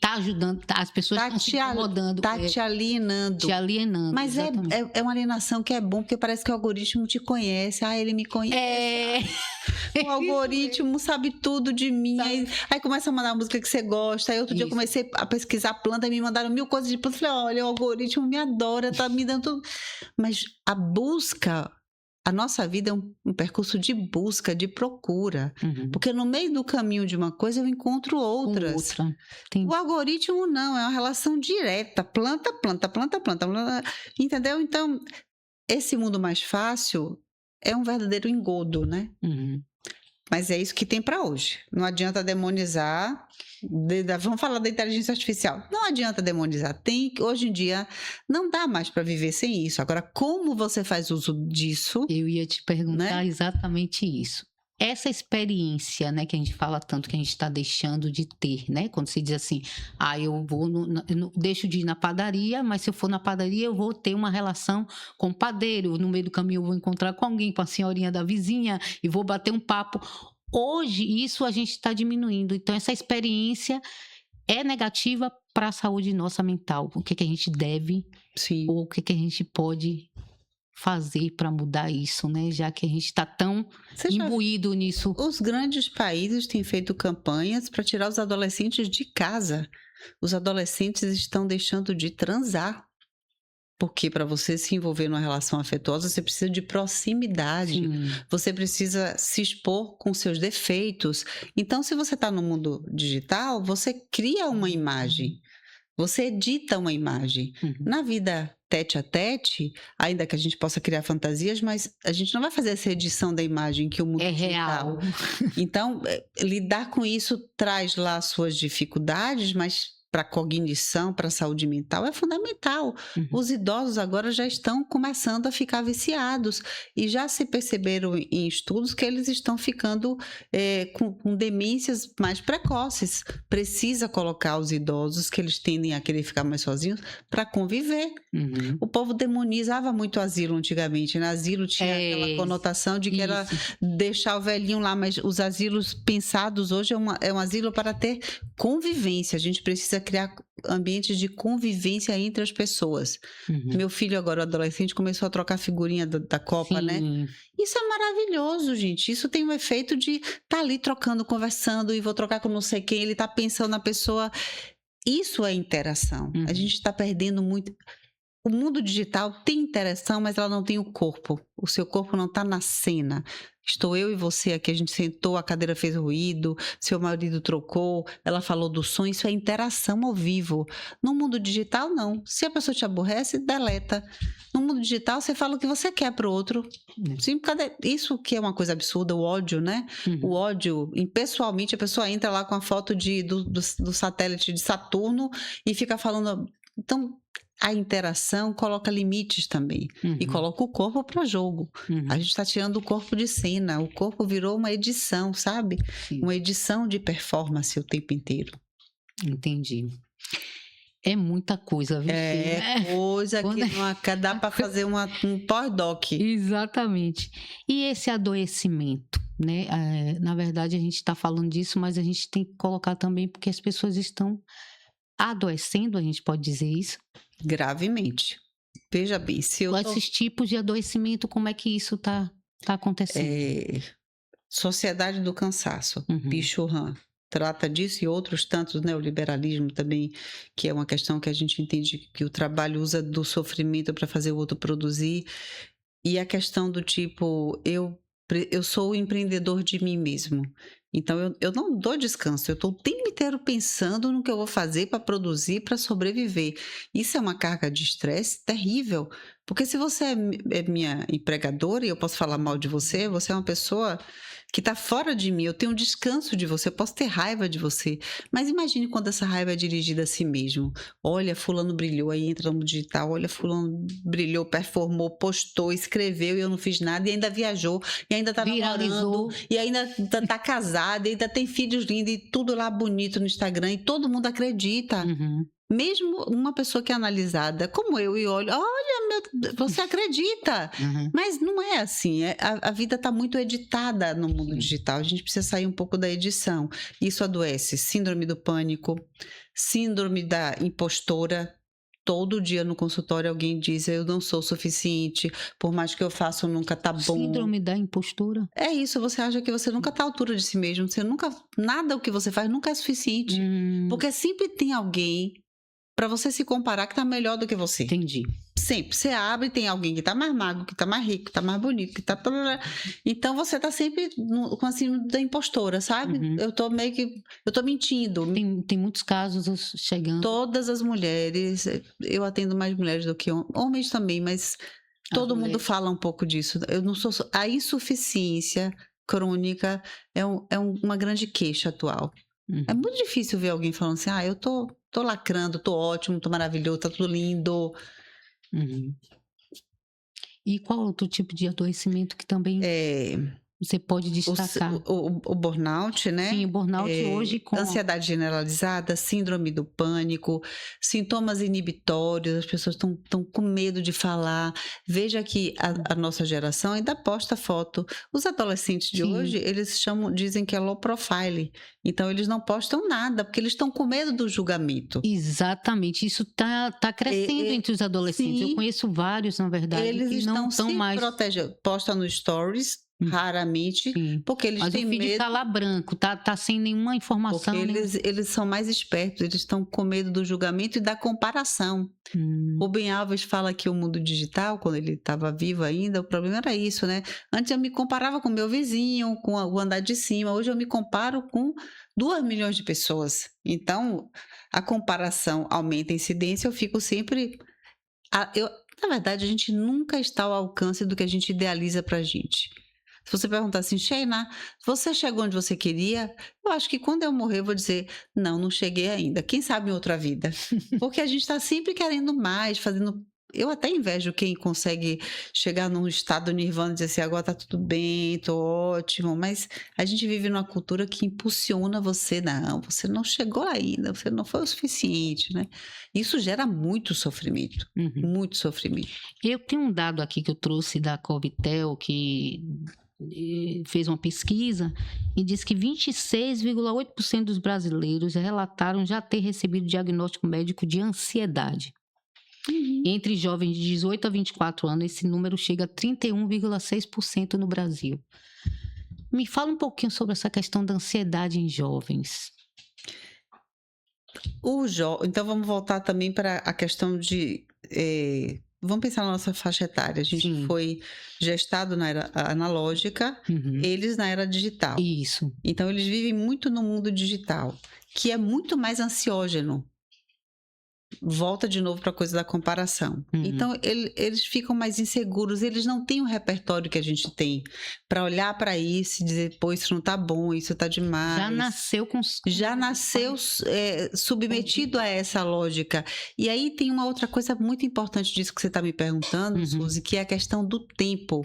tá ajudando, as pessoas estão se incomodando. Tá te alienando. Te alienando. Mas é uma alienação que é bom, porque parece que o algoritmo te conhece. Ele me conhece. O algoritmo sabe tudo de mim. Aí começa a mandar uma música que você gosta. Aí outro dia eu comecei a pesquisar planta e me mandaram 1000 coisas de planta. Falei, olha, o algoritmo me adora, tá me dando tudo. Mas a busca... A nossa vida é um percurso de busca, de procura. Porque no meio do caminho de uma coisa eu encontro outras. O algoritmo não, é uma relação direta. Planta, planta, planta, planta, planta. Entendeu? Então, esse mundo mais fácil é um verdadeiro engodo, né? Mas é isso que tem para hoje. Não adianta demonizar. Vamos falar da inteligência artificial. Não adianta demonizar. Hoje em dia não dá mais para viver sem isso. Agora, como você faz uso disso? Eu ia te perguntar exatamente isso. Essa experiência, né, que a gente fala tanto que a gente está deixando de ter, né? Quando se diz assim, eu vou deixo de ir na padaria, mas se eu for na padaria eu vou ter uma relação com o padeiro, no meio do caminho eu vou encontrar com alguém, com a senhorinha da vizinha e vou bater um papo. Hoje isso a gente está diminuindo, então essa experiência é negativa para a saúde nossa mental. O que a gente deve, ou o que a gente pode fazer para mudar isso, né? Já que a gente está tão imbuído nisso. Os grandes países têm feito campanhas para tirar os adolescentes de casa. Os adolescentes estão deixando de transar. Porque para você se envolver numa relação afetuosa, você precisa de proximidade. Você precisa se expor com seus defeitos. Então, se você está no mundo digital, você cria uma imagem. Você edita uma imagem. Na vida tete a tete, ainda que a gente possa criar fantasias, mas a gente não vai fazer essa edição da imagem que o mundo digital. Real. Então, lidar com isso traz lá suas dificuldades, mas para a cognição, para a saúde mental, é fundamental. Os idosos agora já estão começando a ficar viciados e já se perceberam em estudos que eles estão ficando com demências mais precoces. Precisa colocar os idosos, que eles tendem a querer ficar mais sozinhos, para conviver. O povo demonizava muito o asilo antigamente, né? Asilo tinha aquela conotação de que era deixar o velhinho lá, mas os asilos pensados hoje é um asilo para ter convivência. A gente precisa criar ambientes de convivência entre as pessoas. Meu filho agora, adolescente, começou a trocar figurinha da Copa, né? Isso é maravilhoso, gente. Isso tem um efeito de estar ali trocando, conversando, e vou trocar com não sei quem, ele está pensando na pessoa. Isso é interação. A gente está perdendo muito. O mundo digital tem interação, mas ela não tem o corpo. O seu corpo não está na cena. Estou eu e você aqui, a gente sentou, a cadeira fez ruído, seu marido trocou, ela falou do som, isso é interação ao vivo. No mundo digital, não. Se a pessoa te aborrece, deleta. No mundo digital, você fala o que você quer para o outro. Sim, isso que é uma coisa absurda, o ódio, né? O ódio, pessoalmente, a pessoa entra lá com a foto do satélite de Saturno e fica falando... Então, a interação coloca limites também. E coloca o corpo para jogo. A gente está tirando o corpo de cena. O corpo virou uma edição, sabe? Uma edição de performance o tempo inteiro. Entendi. É muita coisa, viu? Coisa que dá para fazer um pós-doc. Exatamente. E esse adoecimento, né? Na verdade, a gente está falando disso, mas a gente tem que colocar também porque as pessoas estão adoecendo, a gente pode dizer isso? Gravemente. Veja bem, esses tipos de adoecimento, como é que isso tá acontecendo? Sociedade do cansaço, Bicho Han trata disso, e outros tantos, né? O liberalismo também, que é uma questão que a gente entende que o trabalho usa do sofrimento para fazer o outro produzir, e a questão do tipo, eu sou o empreendedor de mim mesmo. Então, eu não dou descanso, eu estou o tempo inteiro pensando no que eu vou fazer para produzir, para sobreviver. Isso é uma carga de estresse terrível, porque se você é minha empregadora e eu posso falar mal de você, você é uma pessoa que está fora de mim. Eu tenho um descanso de você, eu posso ter raiva de você. Mas imagine quando essa raiva é dirigida a si mesmo. Olha, fulano brilhou, aí entra no digital. Olha, fulano brilhou, performou, postou, escreveu e eu não fiz nada. E ainda viajou, e ainda está namorando, e ainda está casada, e ainda tem filhos lindos, e tudo lá bonito no Instagram. E todo mundo acredita. Mesmo uma pessoa que é analisada como eu e olha, você acredita. Mas não é assim. A vida está muito editada no mundo digital. A gente precisa sair um pouco da edição. Isso adoece. Síndrome do pânico, síndrome da impostora. Todo dia no consultório alguém diz: eu não sou suficiente, por mais que eu faça, nunca tá bom. Síndrome da impostura? É isso, você acha que você nunca tá à altura de si mesmo. Nada o que você faz nunca é suficiente. Porque sempre tem alguém para você se comparar que tá melhor do que você. Entendi. Sempre. Você abre e tem alguém que tá mais magro, que tá mais rico, que tá mais bonito, que tá... Então, você tá sempre com a síndrome da impostora, sabe? Eu tô mentindo. Tem muitos casos chegando. Todas as mulheres, eu atendo mais mulheres do que homens também, mas todo mundo fala um pouco disso. Eu não sou... A insuficiência crônica é uma grande queixa atual. É muito difícil ver alguém falando assim: eu tô lacrando, tô ótimo, tô maravilhoso, tá tudo lindo. E qual outro tipo de adoecimento que também você pode destacar? O burnout, né? Sim, o burnout hoje com... Ansiedade generalizada, síndrome do pânico, sintomas inibitórios, as pessoas estão com medo de falar. Veja que a nossa geração ainda posta foto. Os adolescentes de hoje, eles dizem que é low profile. Então, eles não postam nada, porque eles estão com medo do julgamento. Exatamente. Isso tá crescendo entre os adolescentes. Sim. Eu conheço vários, na verdade, eles que não estão mais... protegendo. Posta no stories, raramente, porque eles têm medo. Mas o feed tá lá branco, tá sem nenhuma informação. Porque eles são mais espertos, eles estão com medo do julgamento e da comparação. O Ben Alves fala que o mundo digital, quando ele estava vivo ainda, o problema era isso, né? Antes eu me comparava com meu vizinho, com o andar de cima. Hoje eu me comparo com 2 milhões de pessoas. Então, a comparação aumenta a incidência, eu fico sempre... Na verdade, a gente nunca está ao alcance do que a gente idealiza pra gente. Se você perguntar assim: Sheina, você chegou onde você queria? Eu acho que quando eu morrer eu vou dizer: não cheguei ainda. Quem sabe em outra vida? Porque a gente está sempre querendo mais, fazendo... Eu até invejo quem consegue chegar num estado nirvana e dizer assim: agora tá tudo bem, tô ótimo. Mas a gente vive numa cultura que impulsiona você. Não, você não chegou ainda, você não foi o suficiente, né? Isso gera muito sofrimento, muito sofrimento. Eu tenho um dado aqui que eu trouxe da Covitel, que fez uma pesquisa e diz que 26,8% dos brasileiros relataram já ter recebido diagnóstico médico de ansiedade. Entre jovens de 18 a 24 anos, esse número chega a 31,6% no Brasil. Me fala um pouquinho sobre essa questão da ansiedade em jovens. Então, vamos voltar também para a questão de... Vamos pensar na nossa faixa etária. A gente foi gestado na era analógica, eles na era digital. Isso. Então, eles vivem muito no mundo digital, que é muito mais ansiógeno. Volta de novo para a coisa da comparação. Então, eles ficam mais inseguros, eles não têm o repertório que a gente tem para olhar para isso e dizer: pô, isso não tá bom, isso tá demais. Já nasceu submetido a essa lógica. E aí tem uma outra coisa muito importante disso que você está me perguntando, Suzy, que é a questão do tempo.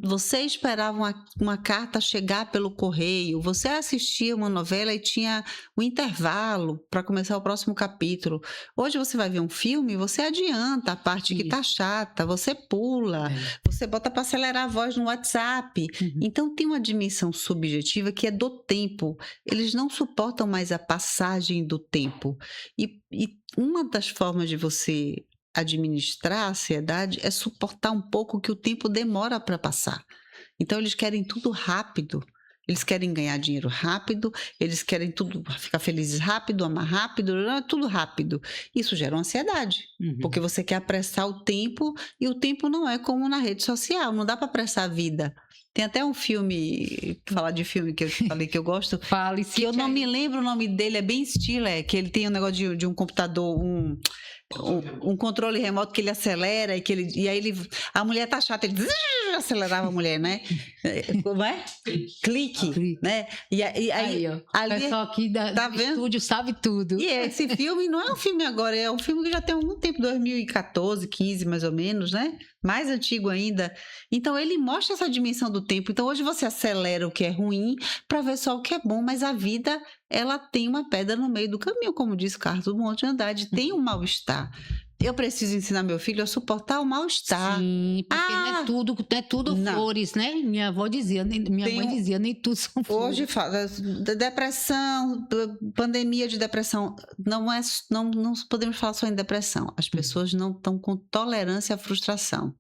Você esperava uma carta chegar pelo correio, você assistia uma novela e tinha um intervalo para começar o próximo capítulo. Hoje você vai ver um filme, você adianta a parte que tá chata, você pula, você bota para acelerar a voz no WhatsApp. Então tem uma dimensão subjetiva que é do tempo. Eles não suportam mais a passagem do tempo. E uma das formas de você administrar a ansiedade é suportar um pouco que o tempo demora para passar. Então, eles querem tudo rápido. Eles querem ganhar dinheiro rápido, eles querem tudo, ficar felizes rápido, amar rápido, tudo rápido. Isso gera uma ansiedade, porque você quer apressar o tempo e o tempo não é como na rede social, não dá para apressar a vida. Tem até um filme, falar de filme que eu falei que eu gosto, que eu não me lembro o nome dele, é Ben Stiller, que ele tem um negócio de um computador, um controle remoto que ele acelera e aí a mulher tá chata, ele já acelerava a mulher, né? Como é? Clique, né? E aí ó, ali, o pessoal aqui tá do vendo? estúdio sabe tudo. E esse filme não é um filme agora, é um filme que já tem algum tempo, 2014, 15 mais ou menos, né? Mais antigo ainda. Então ele mostra essa dimensão do tempo. Então hoje você acelera o que é ruim para ver só o que é bom, mas a vida ela tem uma pedra no meio do caminho, como diz Carlos Drummond de Andrade, tem um mal-estar. Eu preciso ensinar meu filho a suportar o mal-estar. Sim, porque não é tudo Não. flores, né? Minha avó dizia, minha mãe dizia, nem tudo são flores. Hoje fala depressão, pandemia de depressão. Não podemos falar só em depressão. As pessoas não estão com tolerância à frustração.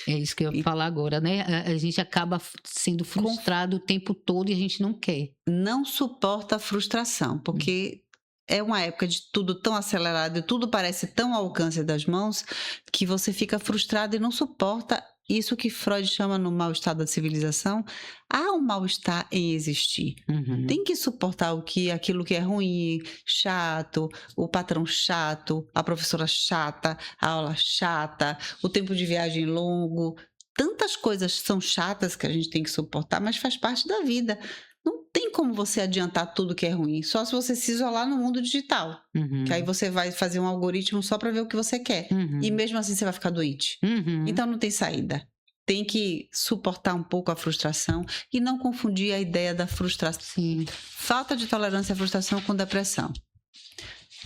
É isso que eu ia falar agora, né? A gente acaba sendo frustrado o tempo todo e a gente não quer. Não suporta a frustração, porque é uma época de tudo tão acelerado e tudo parece tão ao alcance das mãos que você fica frustrado e não suporta isso que Freud chama no mal-estar da civilização. Há um mal-estar em existir. Uhum. Tem que suportar aquilo que é ruim, chato, o patrão chato, a professora chata, a aula chata, o tempo de viagem longo. Tantas coisas são chatas que a gente tem que suportar, mas faz parte da vida. Não tem como você adiantar tudo que é ruim, só se você se isolar no mundo digital. Uhum. Que aí você vai fazer um algoritmo só para ver o que você quer. Uhum. E mesmo assim você vai ficar doente. Uhum. Então não tem saída. Tem que suportar um pouco a frustração e não confundir a ideia da frustração. Sim. Falta de tolerância à frustração com depressão.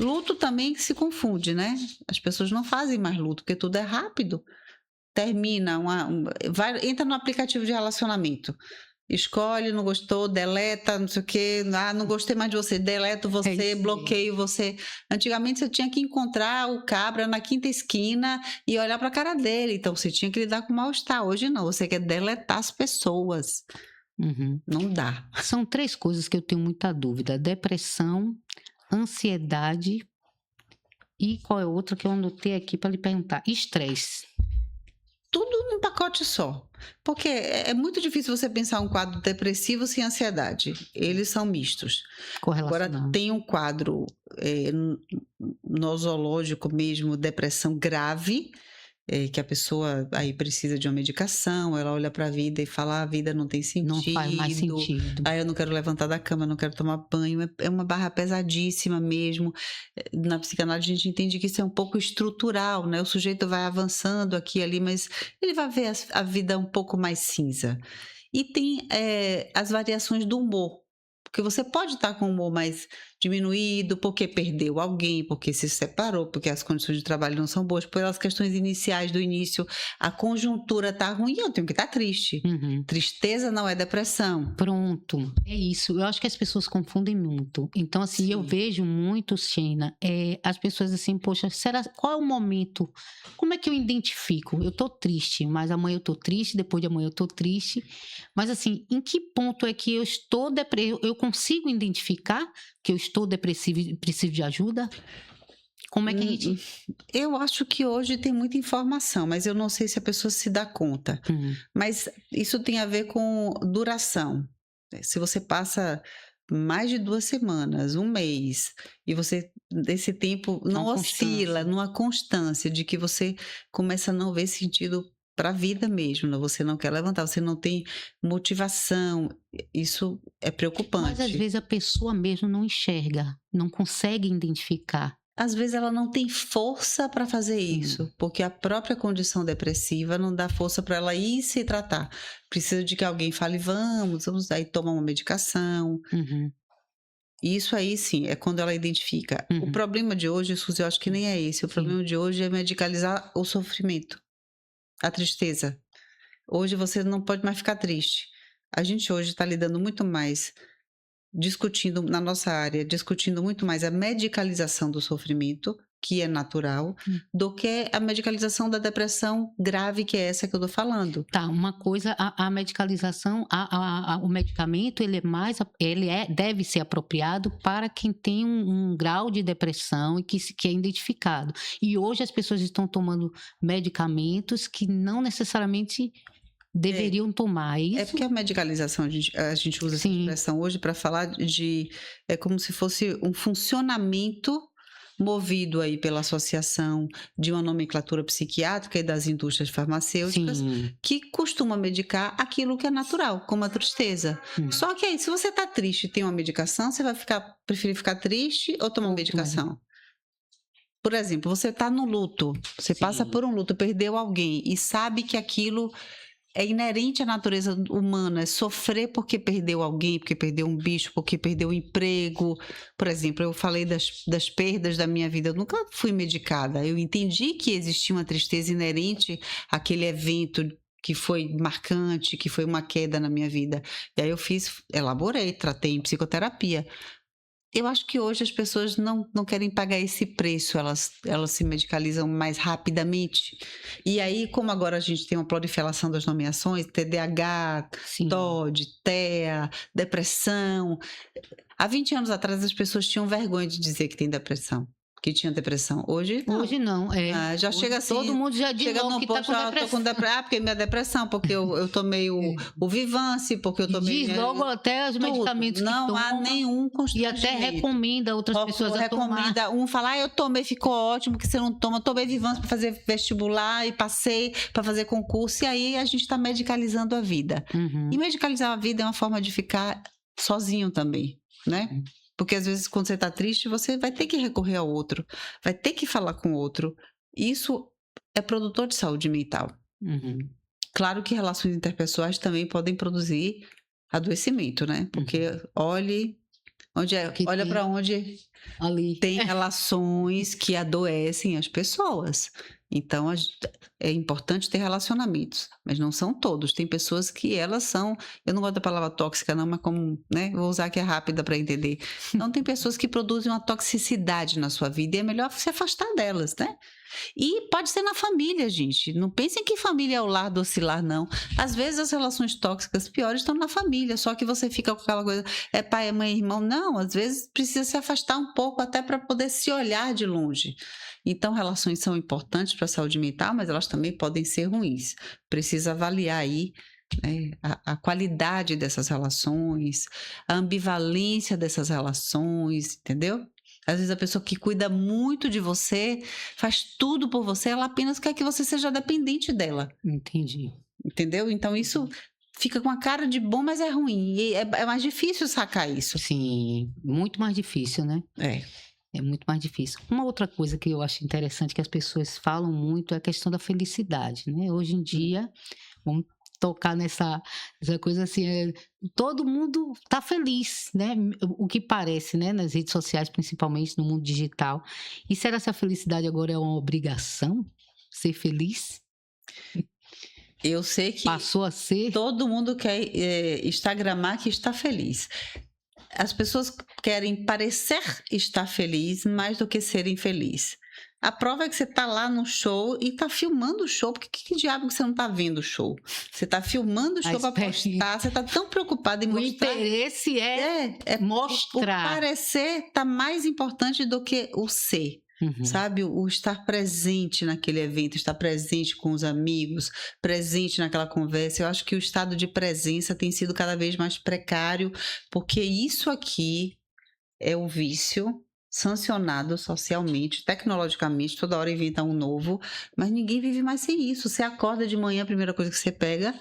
Luto também se confunde, né? As pessoas não fazem mais luto, porque tudo é rápido. Termina, entra no aplicativo de relacionamento. Escolhe, não gostou, deleta, não sei o quê. Não gostei mais de você, deleto você, bloqueio você. Antigamente você tinha que encontrar o cabra na quinta esquina e olhar para a cara dele. Então você tinha que lidar com o mal-estar. Hoje não, você quer deletar as pessoas. Uhum. Não dá. São 3 coisas que eu tenho muita dúvida: depressão, ansiedade e qual é outra que eu anotei aqui para lhe perguntar? Estresse. Tudo num pacote só. Porque é muito difícil você pensar um quadro depressivo sem ansiedade. Eles são mistos. Agora, tem um quadro nosológico mesmo, depressão grave, que a pessoa aí precisa de uma medicação, ela olha para a vida e fala, a vida não tem sentido. Não faz mais sentido. Aí eu não quero levantar da cama, não quero tomar banho. É uma barra pesadíssima mesmo. Na psicanálise a gente entende que isso é um pouco estrutural, né? O sujeito vai avançando aqui e ali, mas ele vai ver a vida um pouco mais cinza. E tem as variações do humor. Porque você pode estar com o humor mais diminuído, porque perdeu alguém, porque se separou, porque as condições de trabalho não são boas, pelas questões iniciais do início, a conjuntura está ruim, eu tenho que estar triste. Uhum. Tristeza não é depressão. Pronto, é isso. Eu acho que as pessoas confundem muito. Então, assim, Sim. eu vejo muito, Sheina, as pessoas assim, poxa, qual é o momento? Como é que eu identifico? Eu tô triste, mas amanhã eu tô triste, depois de amanhã eu tô triste. Mas, assim, em que ponto é que eu estou eu consigo identificar que eu estou depressivo e preciso de ajuda? Como é que a gente... Eu acho que hoje tem muita informação, mas eu não sei se a pessoa se dá conta. Mas isso tem a ver com duração. Se você passa mais de 2 semanas, 1 mês, e você, desse tempo, não oscila, numa constância de que você começa a não ver sentido para a vida mesmo, você não quer levantar, você não tem motivação, isso é preocupante. Mas às vezes a pessoa mesmo não enxerga, não consegue identificar. Às vezes ela não tem força para fazer isso, porque a própria condição depressiva não dá força para ela ir se tratar. Precisa de que alguém fale, vamos aí tomar uma medicação. Isso aí sim, é quando ela identifica. O problema de hoje, Suzy, eu acho que nem é esse. O problema de hoje é medicalizar o sofrimento, a tristeza. Hoje você não pode mais ficar triste. A gente hoje está lidando muito mais, discutindo na nossa área, discutindo muito mais a medicalização do sofrimento, que é natural, do que a medicalização da depressão grave, que é essa que eu tô falando. Tá, uma coisa, a medicalização, o medicamento, deve ser apropriado para quem tem um grau de depressão e que é identificado. E hoje as pessoas estão tomando medicamentos que não necessariamente deveriam tomar, é isso? É porque a medicalização, a gente usa essa expressão hoje para falar é como se fosse um funcionamento movido aí pela associação de uma nomenclatura psiquiátrica e das indústrias farmacêuticas, Sim. que costuma medicar aquilo que é natural, como a tristeza. Hum. Só que aí, se você está triste e tem uma medicação, você vai preferir ficar triste ou tomar Ou medicação? Por exemplo, você está no luto, você passa Sim. por um luto, perdeu alguém e sabe que aquilo é inerente à natureza humana, é sofrer porque perdeu alguém, porque perdeu um bicho, porque perdeu o emprego. Por exemplo, eu falei das perdas da minha vida, eu nunca fui medicada. Eu entendi que existia uma tristeza inerente àquele evento que foi marcante, que foi uma queda na minha vida. E aí eu elaborei, tratei em psicoterapia. Eu acho que hoje as pessoas não querem pagar esse preço, elas se medicalizam mais rapidamente. E aí, como agora a gente tem uma proliferação das nomeações, TDAH, Sim. TOD, TEA, depressão. Há 20 anos atrás as pessoas tinham vergonha de dizer que tem depressão, que tinha depressão. Hoje não. Hoje não, Já Hoje chega assim, todo mundo já diz chega logo no que tá posto, com tô com depressão. depressão, porque minha depressão, porque eu tomei o Vivance, porque eu tomei... Diz logo até os tudo. medicamentos que Não há toma. nenhum E constrangimento. até recomenda outras pessoas a tomar. Recomenda, um fala, eu tomei, ficou ótimo, que você não toma, tomei Vivance para fazer vestibular e passei para fazer concurso, e aí a gente está medicalizando a vida. Uhum. E medicalizar a vida é uma forma de ficar sozinho também, né? Porque às vezes quando você está triste, você vai ter que recorrer ao outro, vai ter que falar com o outro. Isso é produtor de saúde mental. Uhum. Claro que relações interpessoais também podem produzir adoecimento, né? Porque olha para onde Ali. tem relações que adoecem as pessoas. Então, é importante ter relacionamentos, mas não são todos. Tem pessoas que elas são, eu não gosto da palavra tóxica não, mas como, né, vou usar que é rápida para entender. Então, tem pessoas que produzem uma toxicidade na sua vida e é melhor se afastar delas, né? E pode ser na família, gente. Não pensem que família é o lar do oscilar, não. Às vezes as relações tóxicas piores estão na família, só que você fica com aquela coisa, é pai, é mãe, irmão. Não, às vezes precisa se afastar um pouco até para poder se olhar de longe. Então, relações são importantes para a saúde mental, mas elas também podem ser ruins. Precisa avaliar aí, né, a qualidade dessas relações, a ambivalência dessas relações, entendeu? Às vezes a pessoa que cuida muito de você, faz tudo por você, ela apenas quer que você seja dependente dela. Entendi. Entendeu? Então isso fica com a cara de bom, mas é ruim. E é mais difícil sacar isso. Sim, muito mais difícil, né? É muito mais difícil. Uma outra coisa que eu acho interessante que as pessoas falam muito é a questão da felicidade, né? Hoje em dia, vamos tocar nessa coisa assim, todo mundo tá feliz, né? O que parece, né? Nas redes sociais, principalmente no mundo digital. E será que a felicidade agora é uma obrigação? Ser feliz? Eu sei que Passou a ser? todo mundo quer instagramar que está feliz. As pessoas querem parecer estar feliz mais do que serem felizes. A prova é que você tá lá no show e tá filmando o show. Porque que diabo que você não tá vendo o show? Você tá filmando o show para postar. Você tá tão preocupado em mostrar. O interesse é mostrar. O parecer tá mais importante do que o ser. Uhum. Sabe, o estar presente naquele evento, estar presente com os amigos, presente naquela conversa. Eu acho que o estado de presença tem sido cada vez mais precário, porque isso aqui é o vício sancionado socialmente, tecnologicamente, toda hora inventa um novo, mas ninguém vive mais sem isso. Você acorda de manhã, a primeira coisa que você pega,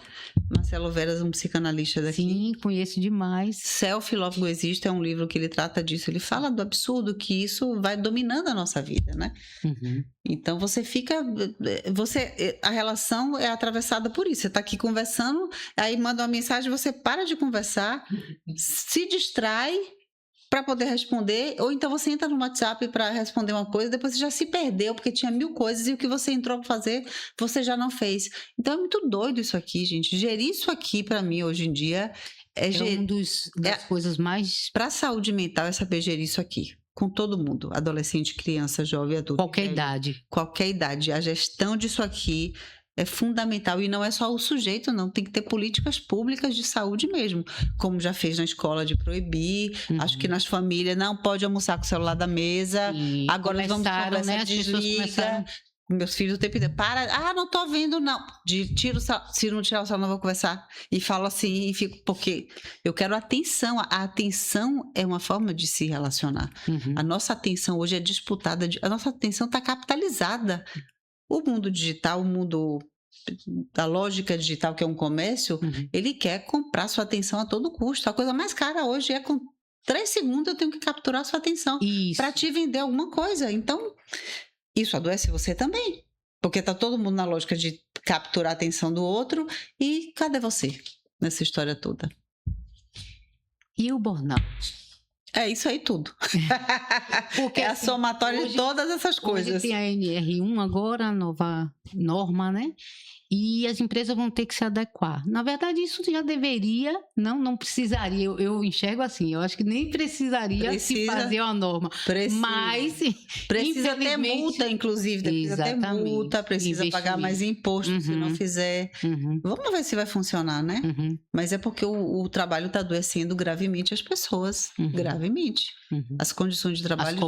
Marcelo Veras, um psicanalista daqui. Sim, conheço demais. Self Love Go Exist é um livro que ele trata disso, ele fala do absurdo que isso vai dominando a nossa vida, né? Uhum. Então a relação é atravessada por isso. Você está aqui conversando, aí manda uma mensagem, você para de conversar, se distrai para poder responder, ou então você entra no WhatsApp para responder uma coisa, depois você já se perdeu, porque tinha 1000 coisas e o que você entrou para fazer, você já não fez. Então é muito doido isso aqui, gente. Gerir isso aqui, para mim, hoje em dia, é das coisas mais... Para a saúde mental, é saber gerir isso aqui. Com todo mundo, adolescente, criança, jovem, adulto. Qualquer idade. Qualquer idade. A gestão disso aqui é fundamental. E não é só o sujeito, não. Tem que ter políticas públicas de saúde mesmo. Como já fez na escola de proibir. Uhum. Acho que nas famílias não pode almoçar com o celular da mesa. E agora vamos conversar, né? desliga. meus filhos o tempo inteiro, para, não tô vendo não, tiro o celular, se não tirar o celular não vou conversar, e falo assim, e fico, porque eu quero atenção, a atenção é uma forma de se relacionar, a nossa atenção hoje é disputada, a nossa atenção está capitalizada, o mundo digital, o mundo da lógica digital, que é um comércio, ele quer comprar sua atenção a todo custo, a coisa mais cara hoje é com 3 segundos eu tenho que capturar sua atenção para te vender alguma coisa, então isso adoece você também, porque tá todo mundo na lógica de capturar a atenção do outro e cadê você nessa história toda? E o burnout? É isso aí tudo. Porque, é a somatória hoje, de todas essas coisas. Hoje tem a NR1 agora, a nova norma, né? E as empresas vão ter que se adequar. Na verdade, isso já deveria, não precisaria. Eu enxergo assim, eu acho que nem precisaria se fazer uma norma. Mas, precisa ter multa, inclusive. Precisa ter multa, precisa pagar mais imposto se não fizer. Vamos ver se vai funcionar, né? Mas é porque o trabalho está adoecendo gravemente as pessoas. Gravemente. As condições de trabalho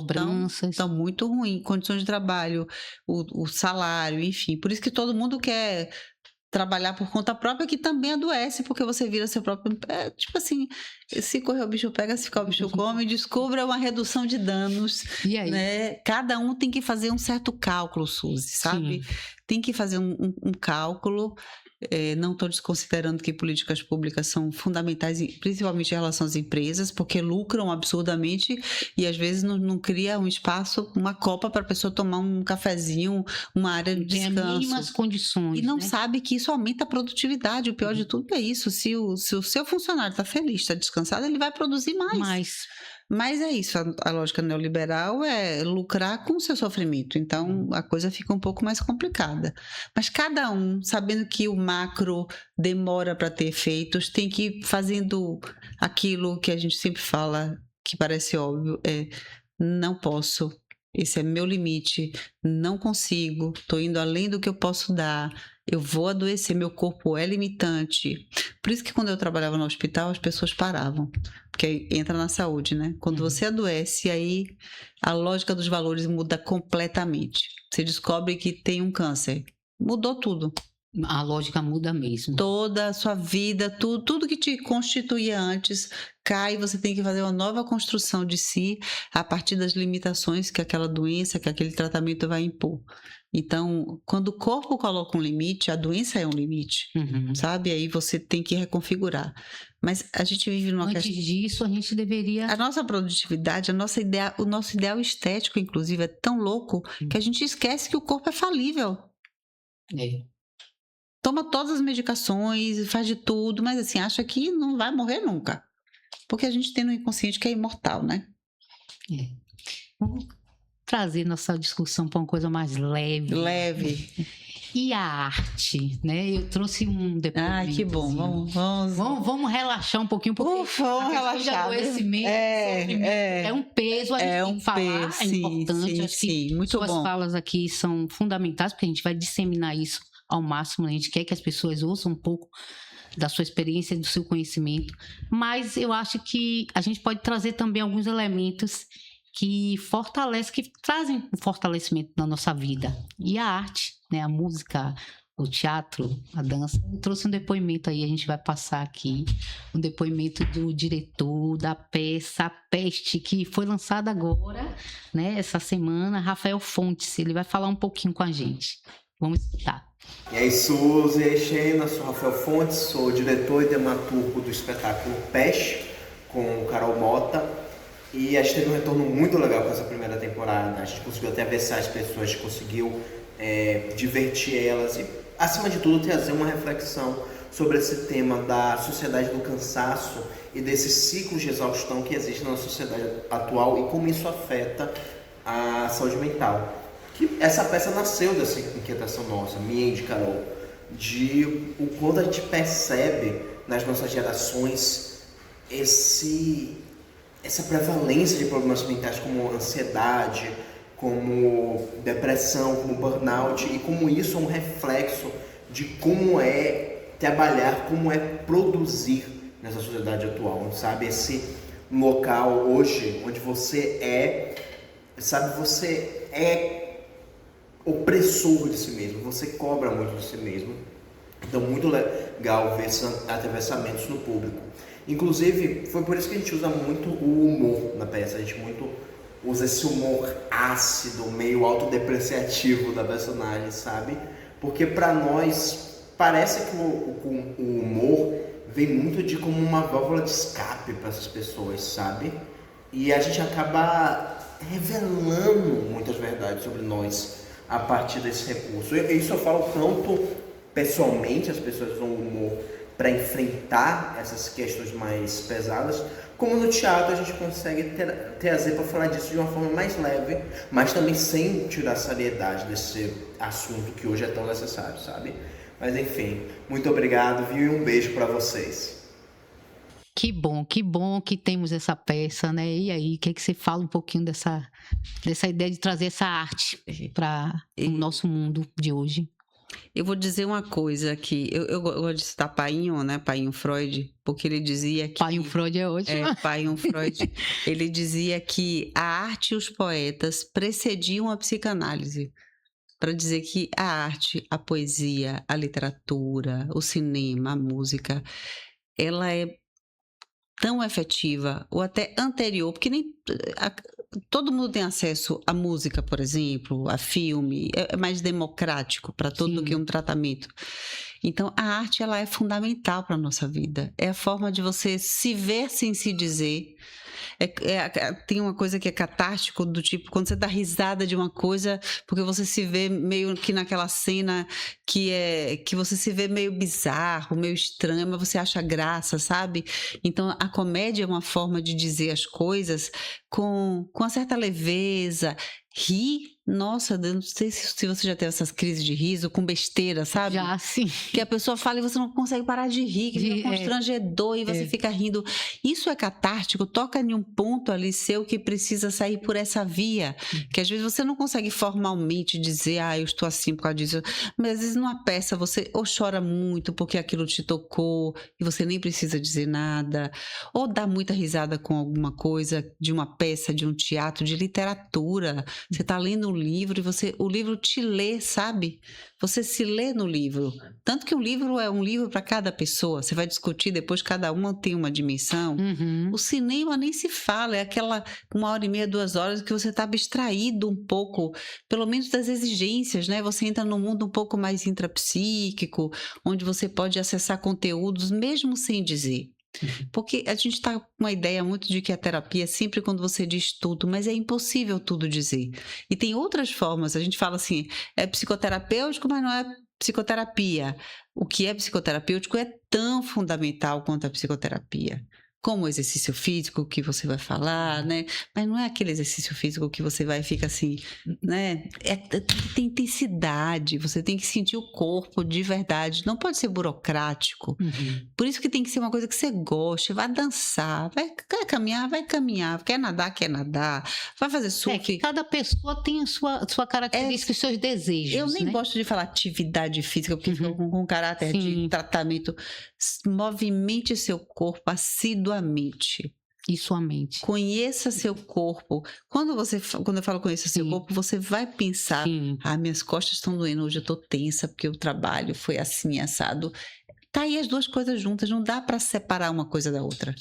estão muito ruins. Condições de trabalho, o salário, enfim. Por isso que todo mundo quer trabalhar por conta própria, que também adoece, porque você vira seu próprio... tipo assim, se correr o bicho pega, se ficar o bicho come, descubra uma redução de danos. E aí? Né? Cada um tem que fazer um certo cálculo, Suzy, sabe? Sim. Tem que fazer um cálculo... não estou desconsiderando que políticas públicas são fundamentais, principalmente em relação às empresas, porque lucram absurdamente e às vezes não cria um espaço, uma copa para a pessoa tomar um cafezinho, uma área de descanso. Tem as mínimas condições. E não sabe que isso aumenta a produtividade. O pior de tudo é isso. Se o seu funcionário está feliz, está descansado, ele vai produzir mais. Mas é isso, a lógica neoliberal é lucrar com o seu sofrimento, então a coisa fica um pouco mais complicada. Mas cada um, sabendo que o macro demora para ter efeitos, tem que ir fazendo aquilo que a gente sempre fala, que parece óbvio, não posso, esse é meu limite, não consigo, estou indo além do que eu posso dar, eu vou adoecer, meu corpo é limitante. Por isso que quando eu trabalhava no hospital, as pessoas paravam, porque aí entra na saúde, né? Quando você adoece, aí a lógica dos valores muda completamente. Você descobre que tem um câncer, mudou tudo. A lógica muda mesmo. Toda a sua vida, tudo que te constituía antes cai, você tem que fazer uma nova construção de si a partir das limitações que aquela doença, que aquele tratamento vai impor. Então, quando o corpo coloca um limite, a doença é um limite, sabe? Aí você tem que reconfigurar. Mas a gente vive numa questão... Antes disso, a gente deveria... A nossa produtividade, o nosso ideal estético, inclusive, é tão louco que a gente esquece que o corpo é falível. Toma todas as medicações, faz de tudo, mas assim, acha que não vai morrer nunca. Porque a gente tem no inconsciente que é imortal, né? Vamos trazer nossa discussão para uma coisa mais leve. Leve. E a arte, né? Eu trouxe um depoimento. Ah, que bom. Vamos relaxar um pouquinho. Vamos relaxar. De adoecimento, é um peso, a gente tem que falar, é importante. Acho que muito suas bom. falas aqui são fundamentais, porque a gente vai disseminar isso ao máximo, a gente quer que as pessoas ouçam um pouco da sua experiência, do seu conhecimento, mas eu acho que a gente pode trazer também alguns elementos que trazem um fortalecimento na nossa vida. E a arte, né, a música, o teatro, a dança. Eu trouxe um depoimento aí, a gente vai passar aqui, um depoimento do diretor da peça A Peste, que foi lançada agora, né, essa semana, Rafael Fontes. Ele vai falar um pouquinho com a gente. Vamos escutar. E aí, Suzy, Xena, sou Rafael Fontes, sou diretor e dramaturgo do espetáculo Peste, com Carol Mota. E a gente teve um retorno muito legal com essa primeira temporada. A gente conseguiu até versar as pessoas, a gente conseguiu divertir elas e, acima de tudo, trazer uma reflexão sobre esse tema da sociedade do cansaço e desses ciclos de exaustão que existem na sociedade atual e como isso afeta a saúde mental. Essa peça nasceu dessa inquietação nossa, minha e de Carol, de o quanto a gente percebe nas nossas gerações essa prevalência de problemas mentais como ansiedade, como depressão, como burnout, e como isso é um reflexo de como é trabalhar, como é produzir nessa sociedade atual, sabe? Esse local hoje onde você é opressor de si mesmo, você cobra muito de si mesmo. Então, muito legal ver esses atravessamentos no público. Inclusive, foi por isso que a gente usa muito o humor na peça. A gente muito usa esse humor ácido, meio autodepreciativo da personagem, sabe? Porque pra nós, parece que o humor vem muito de como uma válvula de escape para essas pessoas, sabe? E a gente acaba revelando muitas verdades sobre nós a partir desse recurso. Isso eu falo tanto pessoalmente, as pessoas usam o humor para enfrentar essas questões mais pesadas, como no teatro a gente consegue trazer para falar disso de uma forma mais leve, mas também sem tirar a seriedade desse assunto que hoje é tão necessário, sabe? Mas enfim, muito obrigado, viu? E um beijo para vocês. Que bom que temos essa peça, né? E aí, o que é que você fala um pouquinho dessa ideia de trazer essa arte para o nosso mundo de hoje? Eu vou dizer uma coisa aqui. Eu gosto de citar Painho, né? Painho Freud, porque ele dizia que... Painho Freud é ótimo. Painho Freud. Ele dizia que a arte e os poetas precediam a psicanálise. Para dizer que a arte, a poesia, a literatura, o cinema, a música, ela é tão efetiva, ou até anterior, porque nem todo mundo tem acesso à música, por exemplo, a filme, é mais democrático para todo do que um tratamento. Então, a arte, ela é fundamental para a nossa vida. É a forma de você se ver sem se dizer. Tem uma coisa que é catártico, do tipo, quando você dá risada de uma coisa, porque você se vê meio que naquela cena que você se vê meio bizarro, meio estranho, mas você acha graça, sabe? Então, a comédia é uma forma de dizer as coisas com uma certa leveza. Rir, nossa, eu não sei se você já teve essas crises de riso com besteira, sabe? Já, sim. Que a pessoa fala e você não consegue parar de rir, que fica constrangedor e você fica rindo. Isso é catártico, toca em um ponto ali seu que precisa sair por essa via, que às vezes você não consegue formalmente dizer, eu estou assim por causa disso, mas às vezes numa peça você ou chora muito porque aquilo te tocou e você nem precisa dizer nada, ou dá muita risada com alguma coisa de uma peça, de um teatro, de literatura. Você está lendo um livro e o livro te lê, sabe? Você se lê no livro. Tanto que um livro é um livro para cada pessoa. Você vai discutir depois, cada uma tem uma dimensão. O cinema nem se fala, é aquela 1h30, 2 horas que você está abstraído um pouco, pelo menos das exigências, né? Você entra num mundo um pouco mais intrapsíquico, onde você pode acessar conteúdos mesmo sem dizer. Porque a gente está com uma ideia muito de que a terapia é sempre quando você diz tudo, mas é impossível tudo dizer. E tem outras formas, a gente fala assim, é psicoterapêutico, mas não é psicoterapia. O que é psicoterapêutico é tão fundamental quanto a psicoterapia. Como o exercício físico que você vai falar, né? Mas não é aquele exercício físico que você vai e fica assim, né? Tem intensidade, você tem que sentir o corpo de verdade, não pode ser burocrático. Por isso que tem que ser uma coisa que você goste, vai dançar, quer caminhar, quer nadar, vai fazer surf. Que cada pessoa tem a sua característica e seus desejos. Eu nem né? gosto de falar atividade física, porque fica com caráter de tratamento. Movimente seu corpo assiduamente. E sua mente. Conheça seu corpo. Quando eu falo conheça seu corpo, você vai pensar, minhas costas estão doendo, hoje eu tô tensa porque o trabalho foi assim, assado. Tá aí as duas coisas juntas, não dá para separar uma coisa da outra.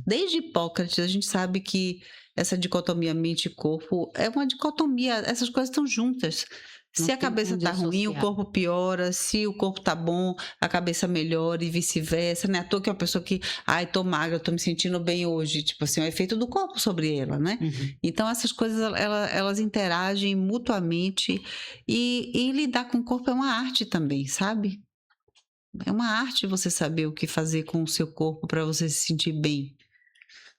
Desde Hipócrates, a gente sabe que essa dicotomia mente e corpo é uma dicotomia, essas coisas estão juntas. Se a cabeça tá ruim, o corpo piora. Se o corpo tá bom, a cabeça melhora e vice-versa. Não é à toa que uma pessoa que, tô magra, tô me sentindo bem hoje. Tipo assim, é o efeito do corpo sobre ela, né? Então, essas coisas, elas interagem mutuamente. E lidar com o corpo é uma arte também, sabe? É uma arte você saber o que fazer com o seu corpo para você se sentir bem.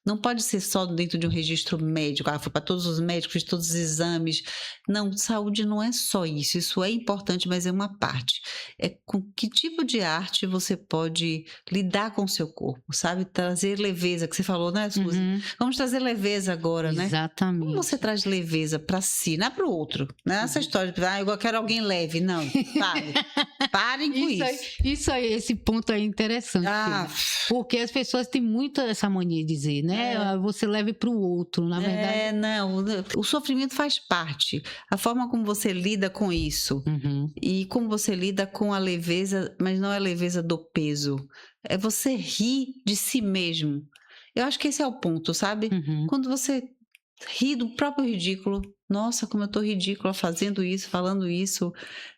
Não pode ser só dentro de um registro médico. Foi para todos os médicos, fiz todos os exames. Não, saúde não é só isso. Isso é importante, mas é uma parte. É com que tipo de arte você pode lidar com o seu corpo, sabe? Trazer leveza, que você falou, né, Suzy? Vamos trazer leveza agora, né? Exatamente. Como você traz leveza para si, não é para o outro. Não é essa história de, eu quero alguém leve. Não, parem com isso. Isso aí, esse ponto aí é interessante. Porque as pessoas têm muito essa mania de dizer, né? né? Você leve para o outro, na verdade. Não, o sofrimento faz parte. A forma como você lida com isso e como você lida com a leveza, mas não é a leveza do peso. É você rir de si mesmo. Eu acho que esse é o ponto, sabe? Quando você ri do próprio ridículo. Nossa, como eu tô ridícula fazendo isso, falando isso.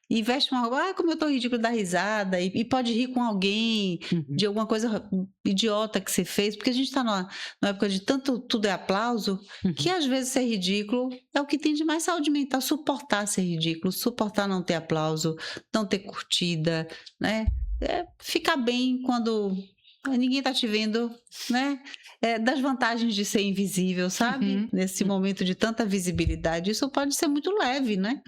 E veste uma roupa, como eu tô ridícula, dá risada. E pode rir com alguém de alguma coisa idiota que você fez. Porque a gente tá numa época de tanto tudo é aplauso, que às vezes ser ridículo é o que tem de mais saúde mental. Suportar ser ridículo, suportar não ter aplauso, não ter curtida, né? Ficar bem quando ninguém tá te vendo, né? Das vantagens de ser invisível, sabe? Nesse momento de tanta visibilidade, isso pode ser muito leve, né?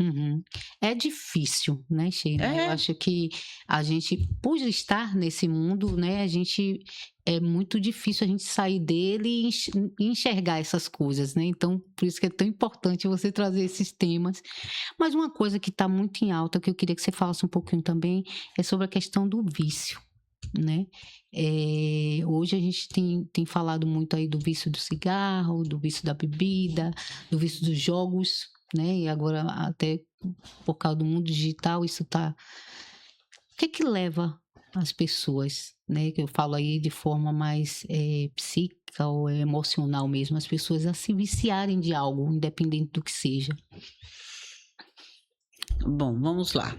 É difícil, né, Sheila? Eu acho que a gente, por estar nesse mundo, né, é muito difícil a gente sair dele e enxergar essas coisas, né? Então, por isso que é tão importante você trazer esses temas. Mas uma coisa que está muito em alta, que eu queria que você falasse um pouquinho também, é sobre a questão do vício, né? Hoje a gente tem falado muito aí do vício do cigarro, do vício da bebida, do vício dos jogos, né? E agora até por causa do mundo digital isso tá... O que leva as pessoas, né? Que eu falo aí de forma mais psíquica ou emocional mesmo, as pessoas a se viciarem de algo, independente do que seja. Bom, vamos lá.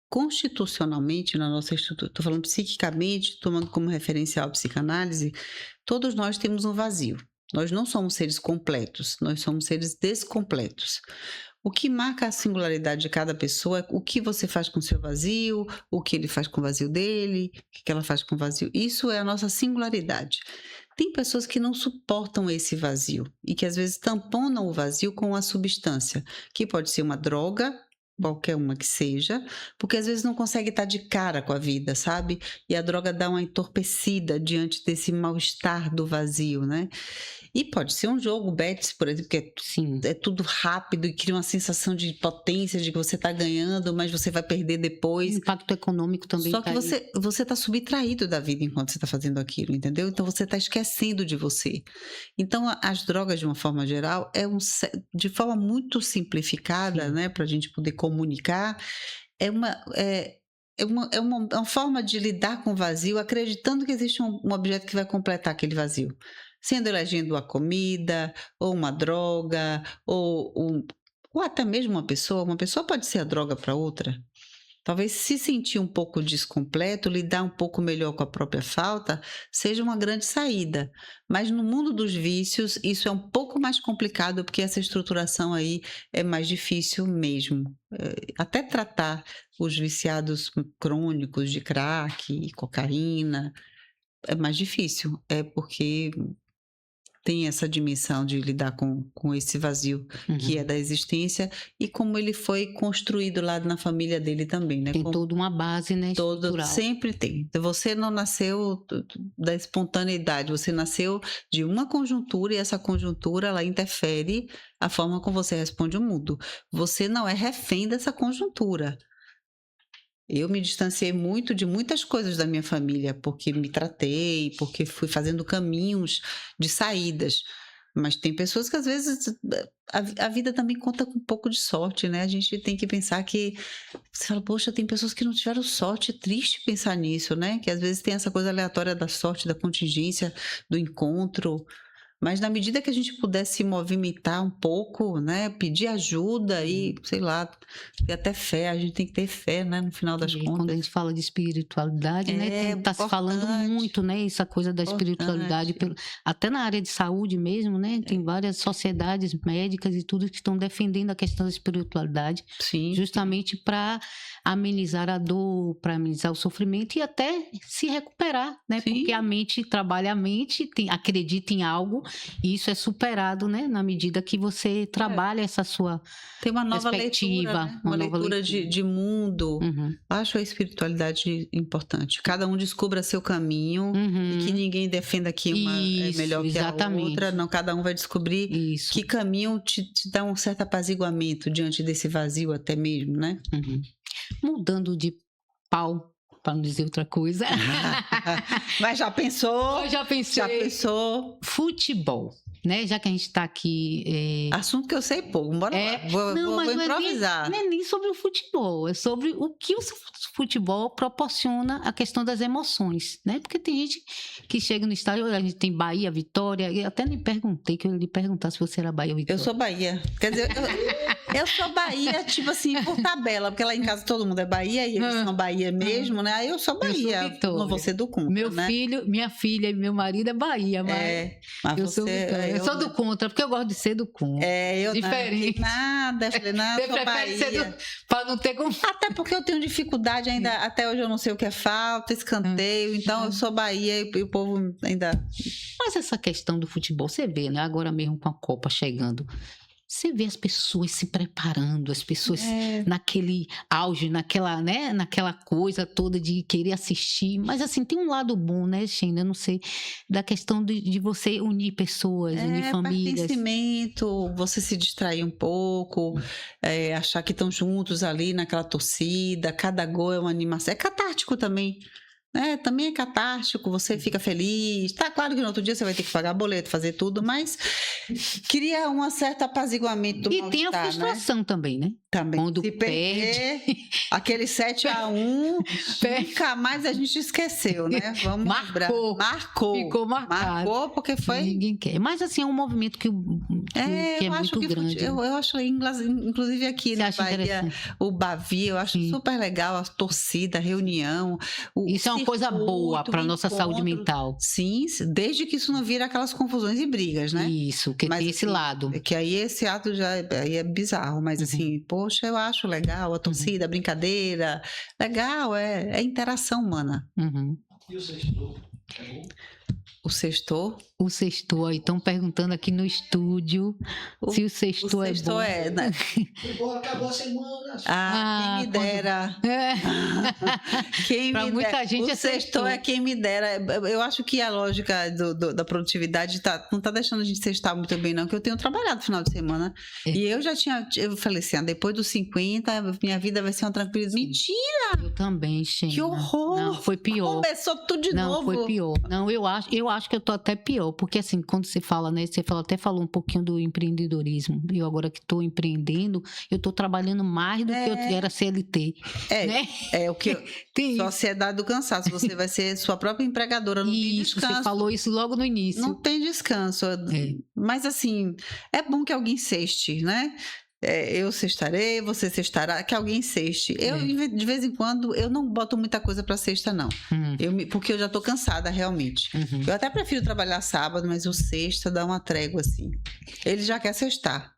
Constitucionalmente, na nossa estrutura, estou falando psiquicamente, tomando como referencial a psicanálise, todos nós temos um vazio. Nós não somos seres completos, nós somos seres descompletos. O que marca a singularidade de cada pessoa é o que você faz com o seu vazio, o que ele faz com o vazio dele, o que ela faz com o vazio. Isso é a nossa singularidade. Tem pessoas que não suportam esse vazio e que às vezes tamponam o vazio com uma substância, que pode ser uma droga, qualquer uma que seja, porque às vezes não consegue estar de cara com a vida, sabe? E a droga dá uma entorpecida diante desse mal-estar do vazio, né? E pode ser um jogo, bets, por exemplo, que é tudo rápido e cria uma sensação de potência, de que você está ganhando, mas você vai perder depois. O impacto econômico também. Só que você está subtraído da vida enquanto você está fazendo aquilo, entendeu? Então você está esquecendo de você. Então as drogas, de uma forma geral, de forma muito simplificada, né, para a gente poder comunicar, é uma forma de lidar com o vazio, acreditando que existe um objeto que vai completar aquele vazio. Sendo elegendo a comida, ou uma droga, ou até mesmo uma pessoa pode ser a droga para outra. Talvez se sentir um pouco descompleto, lidar um pouco melhor com a própria falta, seja uma grande saída. Mas no mundo dos vícios, isso é um pouco mais complicado, porque essa estruturação aí é mais difícil mesmo. Até tratar os viciados crônicos de crack e cocaína é mais difícil, porque tem essa dimensão de lidar com esse vazio que é da existência e como ele foi construído lá na família dele também, né? Tem toda uma base, né? Sempre tem. Você não nasceu da espontaneidade, você nasceu de uma conjuntura e essa conjuntura ela interfere a forma como você responde ao mundo. Você não é refém dessa conjuntura. Eu me distanciei muito de muitas coisas da minha família, porque me tratei, porque fui fazendo caminhos de saídas. Mas tem pessoas que às vezes a vida também conta com um pouco de sorte, né? A gente tem que pensar que você fala, poxa, tem pessoas que não tiveram sorte, é triste pensar nisso, né? Que às vezes tem essa coisa aleatória da sorte, da contingência, do encontro. Mas na medida que a gente pudesse se movimentar um pouco, né, pedir ajuda e, sei lá, ter até fé, a gente tem que ter fé, né, no final das contas. Quando a gente fala de espiritualidade, né, tá se falando muito, né, essa coisa da espiritualidade, até na área de saúde mesmo, né, tem várias sociedades médicas e tudo que estão defendendo a questão da espiritualidade, justamente para amenizar a dor, para amenizar o sofrimento e até se recuperar, né, porque a mente trabalha a mente, acredita em algo. E isso é superado, né? Na medida que você trabalha essa sua tem uma nova perspectiva. Leitura, né? Uma nova leitura de mundo. Acho a espiritualidade importante. Cada um descubra seu caminho e que ninguém defenda que uma é melhor que a outra. Não, cada um vai descobrir que caminho te dá um certo apaziguamento diante desse vazio até mesmo, né? Mudando de pau para não dizer outra coisa. Mas já pensou? Eu já pensei. Já pensou? Futebol, né? Já que a gente está aqui. Assunto que eu sei pouco. Bora lá. Vou mas improvisar. não é nem sobre o futebol, é sobre o que o futebol proporciona a questão das emoções, né? Porque tem gente que chega no estádio, a gente tem Bahia, Vitória, eu até lhe perguntei, que eu ia lhe perguntar se você era Bahia ou Vitória. Eu sou Bahia. Quer dizer, eu sou Bahia, tipo assim, por tabela, porque lá em casa todo mundo é Bahia e eles são Bahia mesmo, né? Aí eu sou Bahia. Vitória. Não vou ser do contra, Meu né? filho, minha filha e meu marido é Bahia, mas mas eu sou Vitória. Eu sou do contra, porque eu gosto de ser do contra. Eu Diferente. Nada, eu falei, nada, eu sou Bahia. Para não ter como... Até porque eu tenho dificuldade ainda, até hoje eu não sei o que é falta, escanteio, então eu sou Bahia e o povo ainda... Mas essa questão do futebol, você vê, né? Agora mesmo com a Copa chegando, você vê as pessoas se preparando, as pessoas naquele auge, naquela coisa toda de querer assistir. Mas assim, tem um lado bom, né, Sheila? Eu não sei, da questão de você unir pessoas, unir famílias. Pertencimento, você se distrair um pouco, achar que estão juntos ali naquela torcida, cada gol é uma animação. É catártico também. Também é catártico, você fica feliz. Tá claro que no outro dia você vai ter que pagar boleto, fazer tudo, mas cria um certo apaziguamento do mal-estar, tem a frustração, né? Também, né? Também. Quando se perder, aquele 7-1, nunca mais a gente esqueceu, né? Vamos lembrar. Marcou. Ficou marcado. Marcou porque foi... Ninguém quer. Mas assim, é um movimento que é muito grande. Eu acho, inclusive aqui na Bahia, o Bavi, eu acho super legal a torcida, a reunião. Isso é uma coisa boa para a nossa saúde mental. Sim, desde que isso não vira aquelas confusões e brigas, né? Isso, que tem esse lado. Que aí esse ato já aí é bizarro, mas assim, poxa, eu acho legal a torcida, a brincadeira, legal, é interação humana. E o sextou? É bom? O sextou? O sextou, aí estão perguntando aqui no estúdio se o sextou é bom. Né? Acabou a semana. Quem me dera. Para muita gente o sextou é quem me dera. Eu acho que a lógica da produtividade não está deixando a gente sextar muito bem, não, que eu tenho trabalhado no final de semana. E eu falei assim, depois dos 50, minha vida vai ser uma tranquilidade. Mentira! Eu também, Sheila. Que horror! Não, foi pior. Começou tudo de novo. Não, foi pior. Não, eu acho que eu tô até pior, porque assim, quando você fala, né, até falou um pouquinho do empreendedorismo. Eu agora que estou empreendendo, eu estou trabalhando mais do que eu era CLT. Né? É o que sociedade do cansaço. Você vai ser sua própria empregadora, não tem descanso. Você falou isso logo no início. Não tem descanso. Mas assim, é bom que alguém sexte, né? Eu sextarei, você sextará, que alguém sexte. Eu, de vez em quando, eu não boto muita coisa pra sexta, não. Porque eu já tô cansada, realmente. Eu até prefiro trabalhar sábado, mas o sexta dá uma trégua, assim. Ele já quer sextar.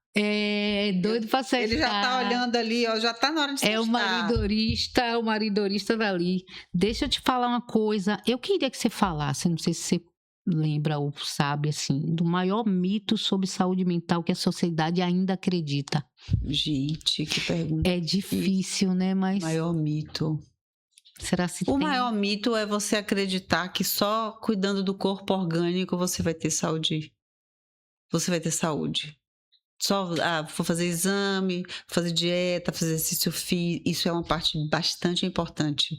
Doido pra sextar. Ele já tá olhando ali, ó, já tá na hora de sextar. É o maridorista dali. Deixa eu te falar uma coisa. Eu queria que você falasse, não sei se você lembra ou sabe, assim, do maior mito sobre saúde mental que a sociedade ainda acredita. Gente, que pergunta. É difícil, né? Mas... Maior mito. Será que o maior mito é você acreditar que só cuidando do corpo orgânico você vai ter saúde. Você vai ter saúde. Só vou fazer exame, fazer dieta, fazer exercício físico. Isso é uma parte bastante importante.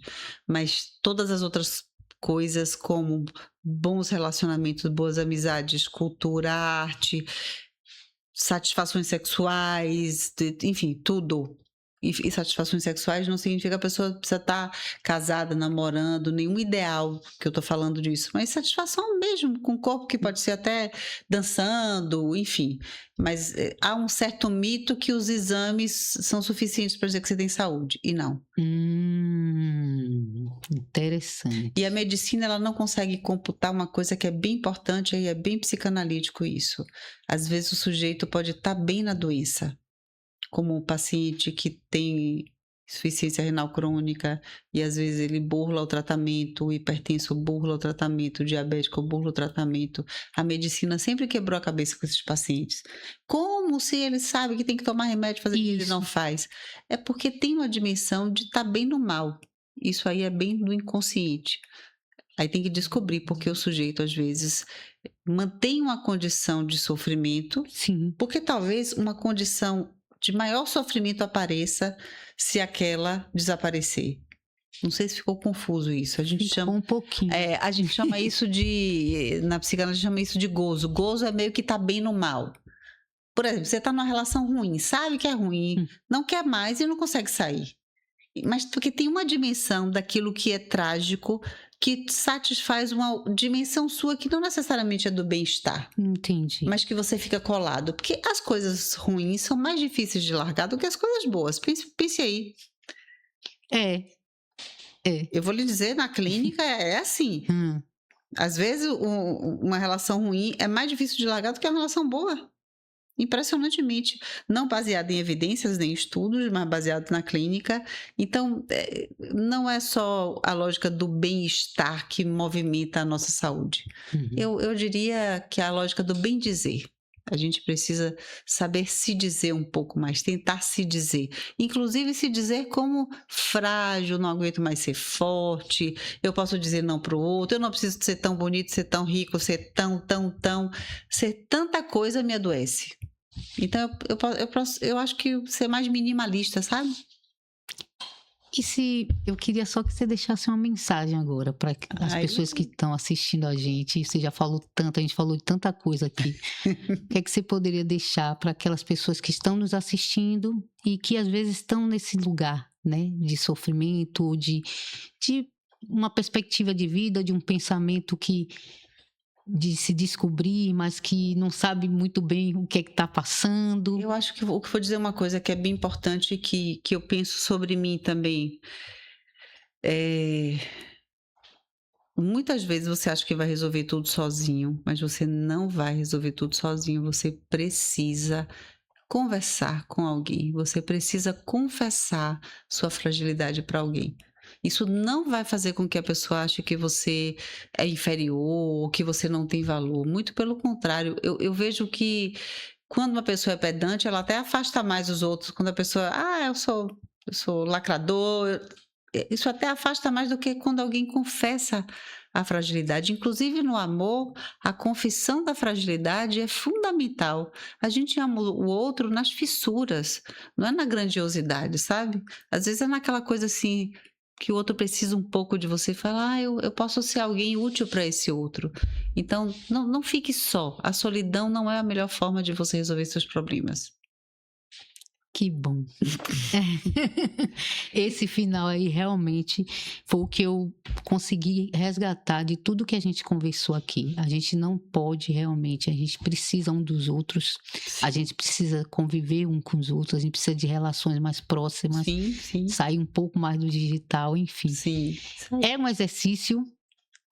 Mas todas as outras coisas como bons relacionamentos, boas amizades, cultura, arte, satisfações sexuais, enfim, tudo. E satisfações sexuais não significa que a pessoa precisa estar casada, namorando, nenhum ideal que eu estou falando disso, mas satisfação mesmo com o corpo, que pode ser até dançando, enfim. Mas há um certo mito que os exames são suficientes para dizer que você tem saúde, e não. Interessante. E a medicina, ela não consegue computar uma coisa que é bem importante, e é bem psicanalítico isso. Às vezes o sujeito pode estar bem na doença, como um paciente que tem insuficiência renal crônica e às vezes ele burla o tratamento, o hipertenso burla o tratamento, o diabético burla o tratamento. A medicina sempre quebrou a cabeça com esses pacientes. Como se ele sabe que tem que tomar remédio, fazer isso, ele não faz? É porque tem uma dimensão de estar bem no mal. Isso aí é bem do inconsciente. Aí tem que descobrir porque o sujeito, às vezes, mantém uma condição de sofrimento. Sim. Porque talvez uma condição de maior sofrimento apareça se aquela desaparecer. Não sei se ficou confuso isso. A gente chama... Um pouquinho. A gente chama isso de... Na psicanálise, chama isso de gozo. Gozo é meio que tá bem no mal. Por exemplo, você tá numa relação ruim, sabe que é ruim, não quer mais e não consegue sair. Mas porque tem uma dimensão daquilo que é trágico que satisfaz uma dimensão sua que não necessariamente é do bem-estar. Entendi. Mas que você fica colado. Porque as coisas ruins são mais difíceis de largar do que as coisas boas. Pense aí. Eu vou lhe dizer, na clínica é assim. Às vezes, uma relação ruim é mais difícil de largar do que uma relação boa. Impressionantemente. Não baseado em evidências nem estudos, mas baseado na clínica. Então, não é só a lógica do bem-estar que movimenta a nossa saúde. Eu diria que é a lógica do bem dizer. A gente precisa saber se dizer um pouco mais, tentar se dizer. Inclusive se dizer como frágil, não aguento mais ser forte, eu posso dizer não para o outro, eu não preciso ser tão bonito, ser tão rico, ser tão, ser tanta coisa me adoece. Então eu acho que ser mais minimalista, sabe? E se eu queria só que você deixasse uma mensagem agora para as pessoas que estão assistindo a gente. Você já falou tanto, a gente falou de tanta coisa aqui. O que é que você poderia deixar para aquelas pessoas que estão nos assistindo e que às vezes estão nesse lugar, né, de sofrimento, de uma perspectiva de vida, de um pensamento de se descobrir, mas que não sabe muito bem o que é que está passando? Eu acho que vou dizer uma coisa que é bem importante que eu penso sobre mim também. Muitas vezes você acha que vai resolver tudo sozinho, mas você não vai resolver tudo sozinho. Você precisa conversar com alguém, você precisa confessar sua fragilidade para alguém. Isso não vai fazer com que a pessoa ache que você é inferior ou que você não tem valor. Muito pelo contrário. Eu vejo que quando uma pessoa é pedante, ela até afasta mais os outros. Quando a pessoa, eu sou lacrador, isso até afasta mais do que quando alguém confessa a fragilidade. Inclusive no amor, a confissão da fragilidade é fundamental. A gente ama o outro nas fissuras, não é na grandiosidade, sabe? Às vezes é naquela coisa assim... que o outro precisa um pouco de você, falar, eu posso ser alguém útil para esse outro. Então, não fique só. A solidão não é a melhor forma de você resolver seus problemas. Que bom. Esse final aí realmente foi o que eu consegui resgatar de tudo que a gente conversou aqui. A gente não pode realmente, a gente precisa um dos outros, a gente precisa conviver um com os outros, a gente precisa de relações mais próximas, Sim. sair um pouco mais do digital, enfim. Sim. É um exercício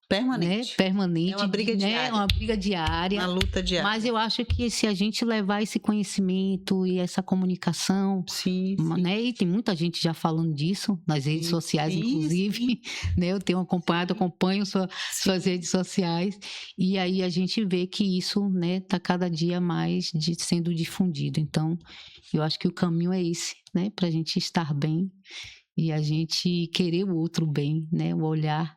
permanente. Né? Permanente. É uma briga diária. É uma briga diária. Uma luta diária. Mas eu acho que se a gente levar esse conhecimento e essa comunicação, sim. Né? E tem muita gente já falando disso nas redes sociais, inclusive, né? Eu tenho acompanhado, acompanho suas redes sociais, e aí a gente vê que isso, né, tá cada dia mais sendo difundido. Então, eu acho que o caminho é esse, né? Pra gente estar bem e a gente querer o outro bem, né? O olhar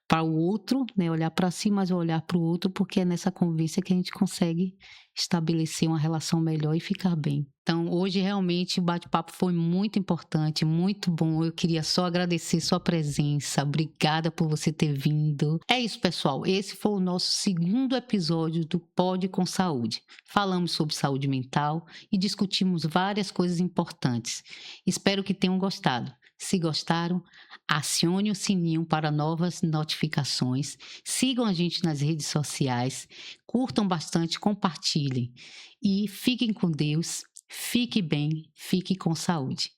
para o outro, né? Olhar para si, mas olhar para o outro, porque é nessa convivência que a gente consegue estabelecer uma relação melhor e ficar bem. Então, hoje realmente o bate-papo foi muito importante, muito bom. Eu queria só agradecer sua presença. Obrigada por você ter vindo. É isso, pessoal. Esse foi o nosso segundo episódio do Pode com Saúde. Falamos sobre saúde mental e discutimos várias coisas importantes. Espero que tenham gostado. Se gostaram, acione o sininho para novas notificações, sigam a gente nas redes sociais, curtam bastante, compartilhem e fiquem com Deus, fique bem, fique com saúde.